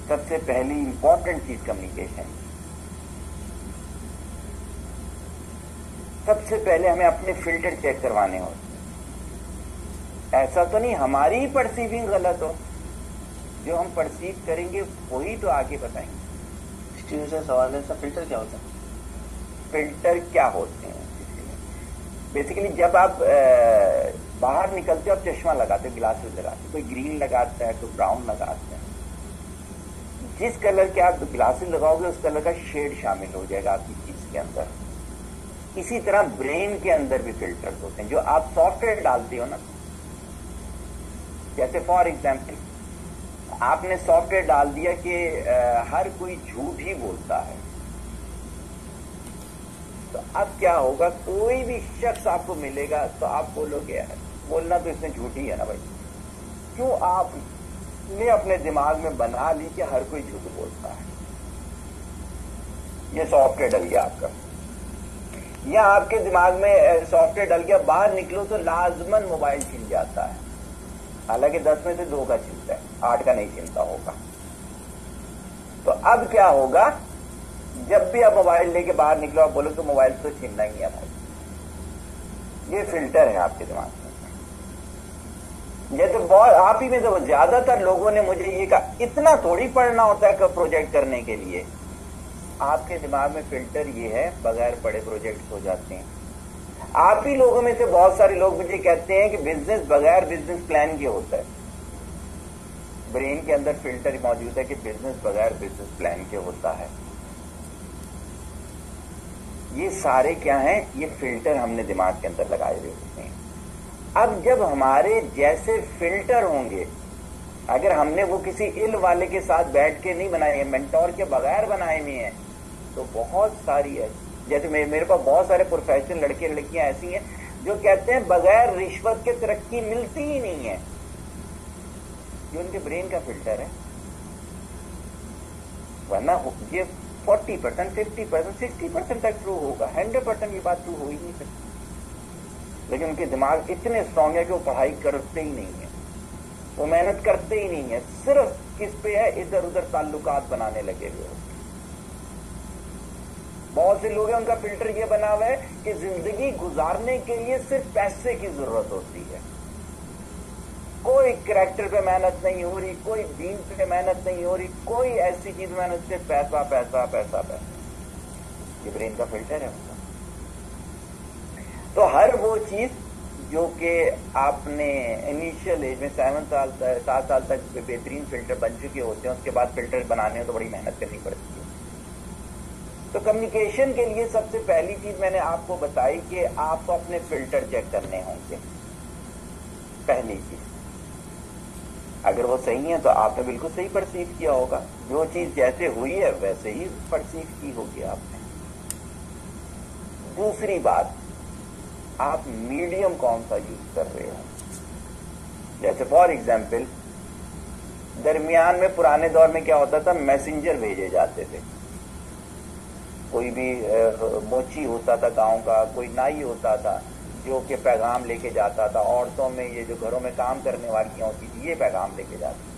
سب سے پہلی امپورٹنٹ چیز کمیونیکیشن. سب سے پہلے ہمیں اپنے فلٹر چیک کروانے ہوتے ہیں. ایسا تو نہیں ہماری پرسیونگ غلط ہو، جو ہم پرسیو کریں گے وہی تو آگے بتائیں گے. اسٹیون سے سوال ہے، سر فلٹر کیا ہوتا ہے؟ فلٹر کیا ہوتے ہیں؟ بیسیکلی جب آپ باہر نکلتے ہو آپ چشمہ لگاتے ہو، گلاسز لگاتے، کوئی گرین لگاتا ہے، کوئی براؤن لگاتا ہے. جس کلر کے آپ گلاسز لگاؤ گے اس کلر کا شیڈ شامل ہو جائے گا آپ کی چیز کے اندر. اسی طرح برین کے اندر بھی فلٹرز ہوتے ہیں. جو آپ سافٹ ویئر ڈالتے ہو نا، جیسے فار ایگزامپل آپ نے سافٹ ویئر ڈال دیا کہ ہر کوئی جھوٹ ہی بولتا ہے، تو اب کیا ہوگا؟ کوئی بھی شخص آپ کو ملے گا تو آپ بولو گے بولنا تو اس نے جھوٹ ہی ہے نا بھائی. کیوں؟ آپ نے اپنے دماغ میں بنا لی کہ ہر کوئی جھوٹ بولتا ہے. یہ سافٹ ویئر ڈل گیا آپ کا، یا آپ کے دماغ میں سافٹ ویئر ڈل گیا، باہر نکلو تو لازماً موبائل چھن جاتا ہے. حالانکہ 10 میں سے 2 کا چھنتا ہے، 8 کا نہیں چھنتا ہوگا. تو اب کیا ہوگا؟ جب بھی آپ موبائل لے کے باہر نکلو آپ بولو تو موبائل تو چھیننا ہی ہے بھائی. یہ فلٹر ہے آپ کے دماغ میں. یہ تو بہت آپ ہی میں تو زیادہ تر لوگوں نے مجھے یہ کہا اتنا تھوڑی پڑھنا ہوتا ہے پروجیکٹ کرنے کے لیے. آپ کے دماغ میں فلٹر یہ ہے، بغیر پڑھے پروجیکٹس ہو جاتے ہیں. آپ ہی لوگوں میں سے بہت سارے لوگ مجھے کہتے ہیں کہ بزنس بغیر بزنس پلان کے ہوتا ہے. برین کے اندر فلٹر موجود ہے کہ بزنس بغیر بزنس پلان کے ہوتا ہے. یہ سارے کیا ہیں؟ یہ فلٹر ہم نے دماغ کے اندر لگائے ہوئے ہوتے ہیں. اب جب ہمارے جیسے فلٹر ہوں گے، اگر ہم نے وہ کسی علم والے کے ساتھ بیٹھ کے نہیں بنائے ہیں، مینٹور کے بغیر بنائے ہوئے ہیں، تو بہت ساری ہے. جیسے میرے پاس بہت سارے پروفیشنل لڑکے لڑکیاں ایسی ہیں جو کہتے ہیں بغیر رشوت کے ترقی ملتی ہی نہیں ہے. یہ ان کے برین کا فلٹر ہے. ورنہ یہ 40%, 50%, 60% تک ٹرو ہوگا. 100% یہ بات ٹرو ہو ہی نہیں سکتی. لیکن ان کے دماغ اتنے اسٹرانگ ہے کہ وہ پڑھائی کرتے ہی نہیں ہیں, وہ محنت کرتے ہی نہیں ہیں. صرف کس پہ ہے, ادھر ادھر تعلقات بنانے لگے ہوئے. بہت سے لوگ ہیں ان کا فلٹر یہ بنا ہوا ہے کہ زندگی گزارنے کے لیے صرف پیسے کی ضرورت ہوتی ہے. کوئی کریکٹر پہ محنت نہیں ہو رہی, کوئی دین پہ محنت نہیں ہو رہی, کوئی ایسی چیز محنت سے پیسہ پیسہ پیسہ پیسہ. یہ برین کا فلٹر ہے ان کا. تو ہر وہ چیز جو کہ آپ نے انیشیل ایج میں 7 سال تک بہترین فلٹر بن چکے ہوتے ہیں, اس کے بعد فلٹر بنانے میں تو بڑی محنت کرنی پڑتی ہے. تو کمیونیکیشن کے لیے سب سے پہلی چیز میں نے آپ کو بتائی کہ آپ کو اپنے فلٹر چیک کرنے ہوں گے. پہلی چیز, اگر وہ صحیح ہے تو آپ نے بالکل صحیح پرسیو کیا ہوگا. جو چیز جیسے ہوئی ہے ویسے ہی پرسیو کی ہوگی آپ نے. دوسری بات, آپ میڈیم کون سا یوز کر رہے ہو. جیسے فار ایگزامپل درمیان میں پرانے دور میں کیا ہوتا تھا, میسنجر بھیجے جاتے تھے. کوئی بھی موچی ہوتا تھا گاؤں کا, کوئی نائی ہوتا تھا جو کہ پیغام لے کے جاتا تھا. عورتوں میں یہ جو گھروں میں کام کرنے والی ہوتی تھی یہ پیغام لے کے جاتی تھی.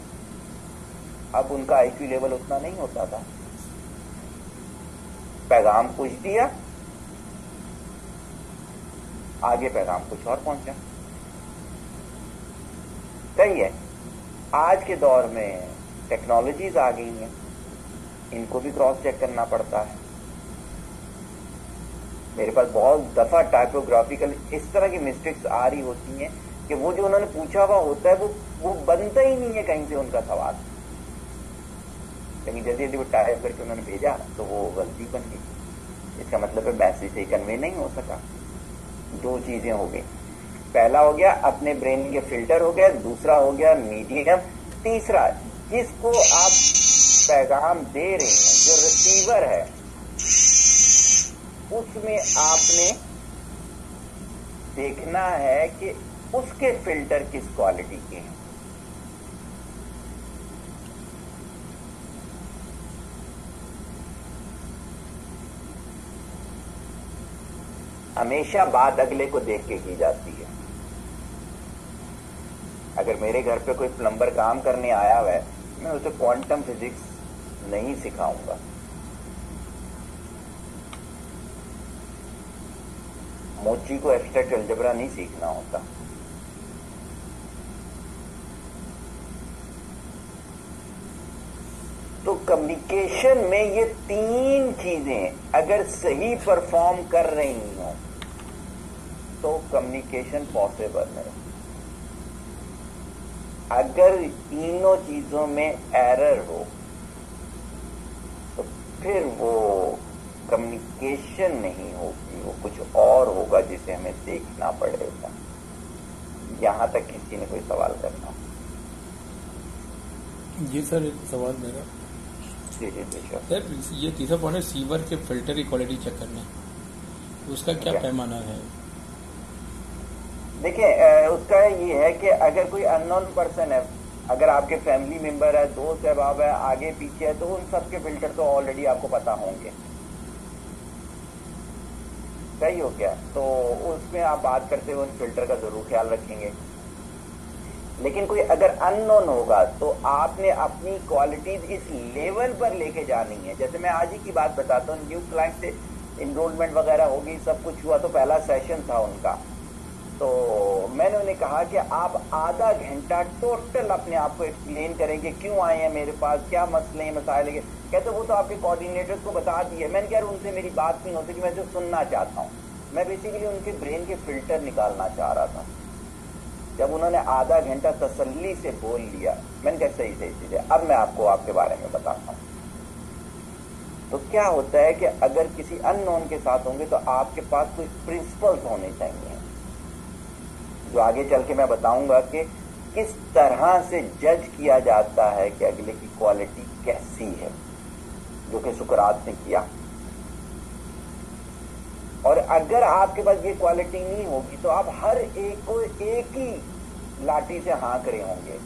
اب ان کا آئی کیو لیول اتنا نہیں ہوتا تھا. پیغام کچھ دیا, آگے پیغام کچھ اور پہنچا. صحیح ہے. آج کے دور میں ٹیکنالوجیز آ گئی ہیں, ان کو بھی کراس چیک کرنا پڑتا ہے. میرے پاس بہت دفعہ ٹائپوگرافیکل اس طرح کی مسٹیکس آ رہی ہوتی ہیں کہ وہ جو انہوں نے پوچھا ہوا ہوتا ہے وہ بنتا ہی نہیں ہے کہیں سے ان کا سوال. لیکن جلدی جلدی وہ ٹائپ کر کے انہوں نے بھیجا تو وہ غلطی بن گئی. اس کا مطلب ہے میسج صحیح کنوے نہیں ہو سکا. دو چیزیں ہو گئی. پہلا ہو گیا اپنے برین کے فلٹر ہو گیا, دوسرا ہو گیا میڈیم, تیسرا جس کو آپ پیغام دے رہے ہیں جو ریسیور ہے اس میں آپ نے دیکھنا ہے کہ اس کے فلٹر کس کوالٹی کے ہیں. ہمیشہ بات اگلے کو دیکھ کے کی جاتی ہے. اگر میرے گھر پہ کوئی پلمبر کام کرنے آیا ہوا ہے, میں اسے کوانٹم فزکس نہیں سکھاؤں گا. موچی کو ایبسٹریکٹ الجبرا نہیں سیکھنا ہوتا. تو کمیونیکیشن میں یہ تین چیزیں اگر صحیح پرفارم کر رہی ہوں تو کمیونیکیشن پاسبل ہے. اگر تینوں چیزوں میں ایرر ہو تو پھر وہ کمیونیکیشن نہیں ہوگی, وہ کچھ اور ہوگا جسے ہمیں دیکھنا پڑے گا. یہاں تک کسی نے کوئی سوال کرنا؟ جی سر, ایک سوال میرا. جی جی بے شک. سر یہ تیسرا پوائنٹ ہے ریسیور کے فلٹر کی کوالٹی چیک کرنا, اس کا کیا پیمانہ ہے؟ دیکھیں اس کا یہ ہے کہ اگر کوئی ان نون پرسن ہے, اگر آپ کے فیملی ممبر ہے, دوست احباب ہے, آگے پیچھے ہے, تو ان سب کے فلٹر تو آلریڈی آپ کو پتا ہوں گے. صحیح ہو گیا. تو اس میں آپ بات کرتے ہوئے ان فلٹر کا ضرور خیال رکھیں گے. لیکن کوئی اگر ان نون ہوگا تو آپ نے اپنی کوالٹیز اس لیول پر لے کے جانی ہے. جیسے میں آج ہی کی بات بتاتا ہوں, نیو کلائنٹ سے انرولمنٹ وغیرہ ہوگی, سب کچھ ہوا, تو پہلا سیشن تھا ان کا. تو میں نے انہیں کہا کہ آپ آدھا گھنٹہ ٹوٹل اپنے آپ کو ایکسپلین کریں کہ کیوں آئے ہیں میرے پاس, کیا مسئلے ہیں, مسائل ہیں. کہتے وہ تو آپ کے کوآرڈینیٹرز کو بتا دیے. میں نے کہا ان سے میری بات نہیں ہوتی کہ میں جو سننا چاہتا ہوں, میں بیسیکلی ان کے برین کے فلٹر نکالنا چاہ رہا تھا. جب انہوں نے آدھا گھنٹہ تسلی سے بول لیا, میں نے کہا صحیح چیز ہے, اب میں آپ کو آپ کے بارے میں بتاتا ہوں. تو کیا ہوتا ہے کہ اگر کسی ان نون کے ساتھ ہوں گے تو آپ کے پاس کوئی پرنسپلز ہونے چاہیے, جو آگے چل کے میں بتاؤں گا کہ کس طرح سے جج کیا جاتا ہے کہ اگلے کی کوالٹی کیسی ہے, جو کہ سقراط نے کیا. اور اگر آپ کے پاس یہ کوالٹی نہیں ہوگی تو آپ ہر ایک کو ایک ہی لاٹھی سے ہانک رہے ہوں گے.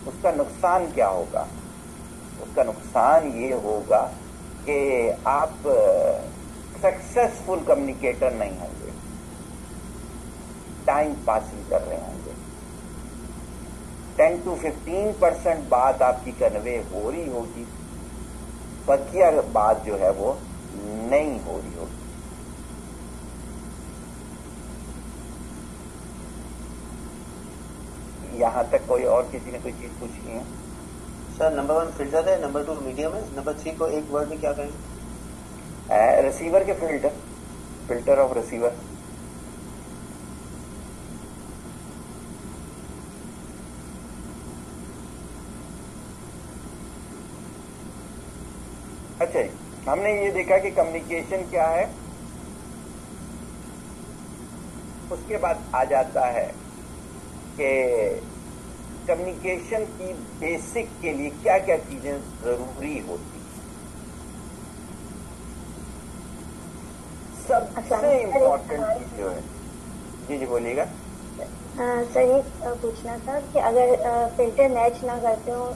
اس کا نقصان کیا ہوگا؟ اس کا نقصان یہ ہوگا کہ آپ سکسیسفل کمیونیکیٹر نہیں ہوں گے، ٹائم پاسنگ کر رہے ہوں گے. 10 to 15% بات آپ کی کنوے ہو رہی ہوگی، بقیہ بات جو ہے وہ نہیں ہو رہی ہوگی. یہاں تک کوئی اور کسی نے کوئی چیز پوچھی ہے؟ سر نمبر 1 فلٹر ہے، نمبر 2 میڈیم ہے، نمبر 3 کو ایک ورڈ میں کیا کہیں؟ ریسیور کے فلٹر آف ریسیور. اچھا، ہم نے یہ دیکھا کہ کمیونیکیشن کیا ہے. اس کے بعد آ جاتا ہے کہ کمیونیکیشن کی بیسک کے لیے کیا کیا چیزیں ضروری ہوتی ہیں. سب سے امپورٹنٹ چیز جو ہے، جی بولیے گا. سر یہ پوچھنا تھا کہ اگر فلٹر میچ نہ کرتے ہو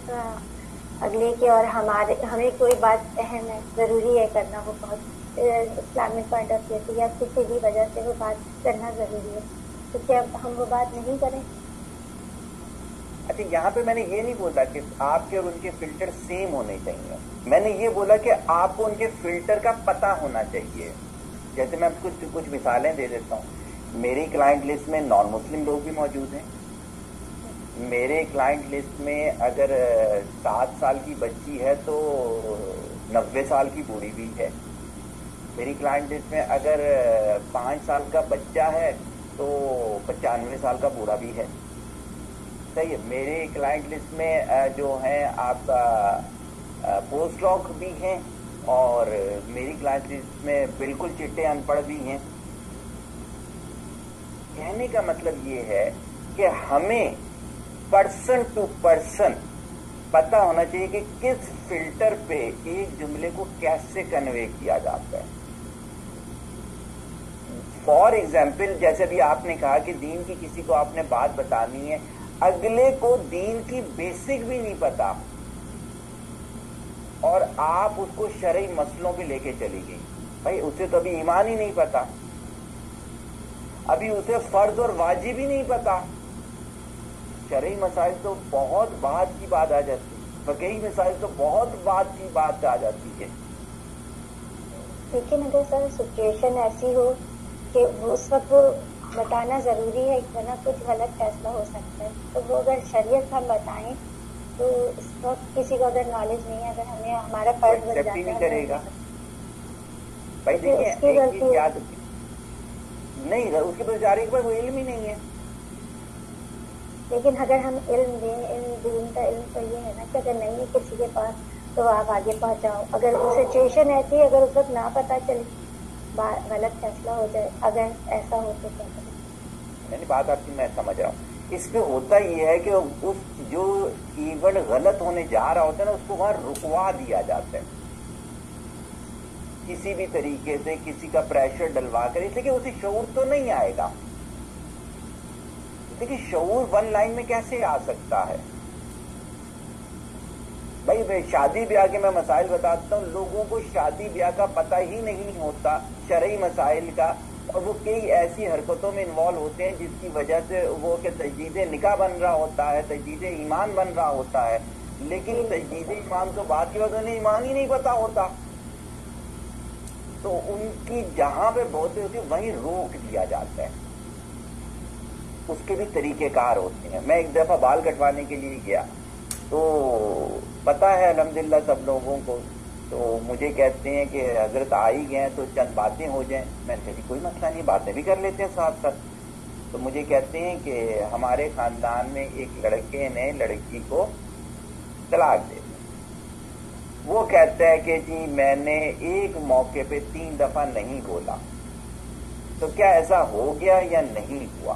اگلے کے اور ہمیں کوئی بات اہم ہے، ضروری ہے کرنا، وہ بہت اسلامک پوائنٹ آف ویو سے یا کسی بھی وجہ سے وہ بات کرنا ضروری ہے، تو کیا ہم وہ بات نہیں کریں؟ اچھا، یہاں پہ میں نے یہ نہیں بولا کہ آپ کے اور ان کے فلٹر سیم ہونے چاہیے. میں نے یہ بولا کہ آپ کو ان کے فلٹر کا پتہ ہونا چاہیے. جیسے میں کچھ مثالیں دے دیتا ہوں. میری کلائنٹ لسٹ میں نان مسلم لوگ بھی موجود ہیں. میرے کلائنٹ لسٹ میں اگر 7 سال کی بچی ہے تو 90 سال کی بوڑھی بھی ہے. میری کلائنٹ لسٹ میں اگر 5 سال کا بچہ ہے تو 95 سال کا بوڑھا بھی ہے. صحیح ہے. میرے کلائنٹ لسٹ میں جو ہیں آپ کا پوسٹ ڈاک بھی ہیں اور میری کلائنٹ لسٹ میں بالکل چٹے ان پڑھ بھی ہیں. کہنے کا مطلب یہ ہے کہ ہمیں پرسن ٹو پرسن پتہ ہونا چاہیے کہ کس فلٹر پہ ایک جملے کو کیسے کنوے کیا جاتا ہے. فار ایگزامپل، جیسے بھی آپ نے کہا کہ دین کی کسی کو آپ نے بات بتانی ہے، اگلے کو دین کی بیسک بھی نہیں پتا اور آپ اس کو شرعی مسئلوں پہ لے کے چلی گئی. بھائی اسے تو ابھی ایمان ہی نہیں پتا، ابھی اسے فرض اور واجب ہی نہیں پتا. شرعی مسائل تو بہت بعد کی بات آ جاتی ہے، فقہی مسائل تو بہت بعد کی بات آ جاتی ہے. لیکن اگر سر سچویشن ایسی ہو کہ اس وقت وہ بتانا ضروری ہے ورنہ کچھ غلط فیصلہ ہو سکتا ہے، تو وہ اگر شریعت ہم بتائیں تو اس وقت کسی کو اگر نالج نہیں ہے، اگر ہمیں ہمارا فرض بن جاتا ہے نہیں کرے گا. بھائی دیکھیے یاد نہیں، اس کے بیچارے کے پاس وہ علم ہی نہیں ہے. لیکن اگر ہم علم دیں، علم دین کا علم تو یہ ہے نا کہ اگر نہیں ہے کسی کے پاس تو آپ آگے پہنچاؤ. اگر وہ سچویشن ایسی ہے، اگر اس وقت نہ پتہ چلے، غلط فیصلہ ہو جائے، اگر ایسا ہو تو کیا کریں؟ یعنی بات آپ کی میں سمجھ رہا ہوں. اس پہ ہوتا یہ ہے کہ اس جو ایونٹ غلط ہونے جا رہا ہوتا ہے نا، اس کو وہاں رکوا دیا جاتا ہے کسی بھی طریقے سے، کسی کا پریشر ڈلوا کر. اس لیے کہ اسے شعور تو نہیں آئے گا. دیکھیے شعور 1 لائن میں کیسے آ سکتا ہے؟ بھائی میں شادی بیاہ کے میں مسائل بتاتا ہوں، لوگوں کو شادی بیاہ کا پتہ ہی نہیں ہوتا، شرعی مسائل کا، اور وہ کئی ایسی حرکتوں میں انوالو ہوتے ہیں جس کی وجہ سے وہ کہ تجدید نکاح بن رہا ہوتا ہے، تجدید ایمان بن رہا ہوتا ہے، لیکن تجدید ایمان تو بعد کی وجہ انہیں ایمان ہی نہیں پتا ہوتا. تو ان کی جہاں پہ بہت ہوتی ہے وہیں روک دیا جاتا ہے. اس کے بھی طریقہ کار ہوتے ہیں. میں ایک دفعہ بال کٹوانے کے لیے گیا تو پتا ہے الحمدللہ سب لوگوں کو، تو مجھے کہتے ہیں کہ حضرت آ ہی گئے تو چند باتیں ہو جائیں. میں نے کہا کوئی مسئلہ نہیں، باتیں بھی کر لیتے ہیں ساتھ ساتھ. تو مجھے کہتے ہیں کہ ہمارے خاندان میں ایک لڑکے نے لڑکی کو طلاق دے دی. وہ کہتا ہے کہ جی میں نے ایک موقع پہ 3 دفعہ نہیں بولا، تو کیا ایسا ہو گیا یا نہیں ہوا؟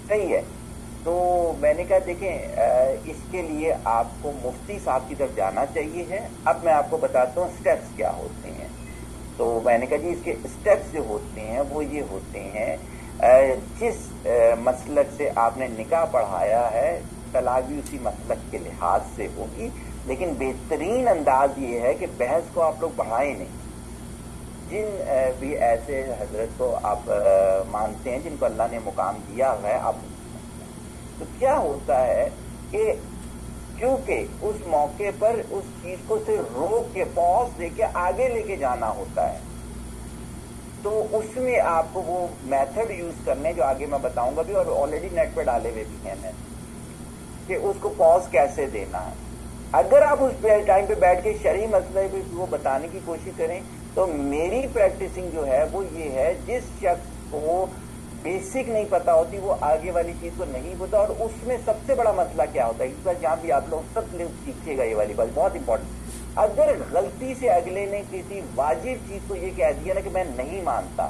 صحیح ہے. تو میں نے کہا دیکھیں اس کے لیے آپ کو مفتی صاحب کی طرف جانا چاہیے ہے. اب میں آپ کو بتاتا ہوں سٹیپس کیا ہوتے ہیں. تو میں نے کہا جی اس کے اسٹیپس جو ہوتے ہیں وہ یہ ہوتے ہیں، جس مسلک سے آپ نے نکاح پڑھایا ہے طلاق بھی اسی مسلک کے لحاظ سے ہوگی، لیکن بہترین انداز یہ ہے کہ بحث کو آپ لوگ بڑھائیں نہیں۔ جن بھی ایسے حضرت کو آپ مانتے ہیں جن کو اللہ نے مقام دیا ہوا ہے، آپ تو کیا ہوتا ہے کہ کیونکہ اس موقع پر اس چیز کو صرف روک کے پاز دے کے آگے لے کے جانا ہوتا ہے، تو اس میں آپ کو وہ میتھڈ یوز کرنے جو آگے میں بتاؤں گا بھی، اور آلریڈی نیٹ پہ ڈالے ہوئے بھی ہیں میں، کہ اس کو پاز کیسے دینا ہے۔ اگر آپ اس ٹائم پہ بیٹھ کے شرعی مسئلے پہ وہ بتانے کی کوشش کریں تو میری پریکٹسنگ جو ہے وہ یہ ہے، جس شخص کو بیسک نہیں پتا ہوتی وہ آگے والی چیز کو نہیں پتا، اور اس میں سب سے بڑا مسئلہ کیا ہوتا ہے، اس پر جہاں بھی آپ لوگ سب لوگ سیکھیے گا، یہ والی بات بہت امپورٹنٹ۔ اگر غلطی سے اگلے نے کسی واجب چیز کو یہ کہہ دیا نا کہ میں نہیں مانتا،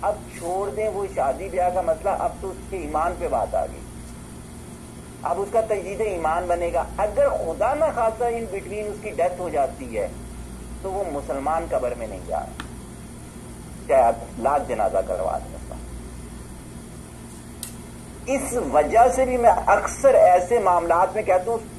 اب چھوڑ دیں وہ شادی بیاہ کا مسئلہ، اب تو اس کے ایمان پہ بات آ گئی، اب اس کا تجدید ایمان بنے گا۔ اگر خدا نہ خاصہ ان بٹوین اس کی ڈیتھ ہو جاتی ہے تو وہ مسلمان قبر میں نہیں جا رہا، چاہے آپ لاکھ جنازہ کروا دیں۔ اس وجہ سے بھی میں اکثر ایسے معاملات میں کہتا ہوں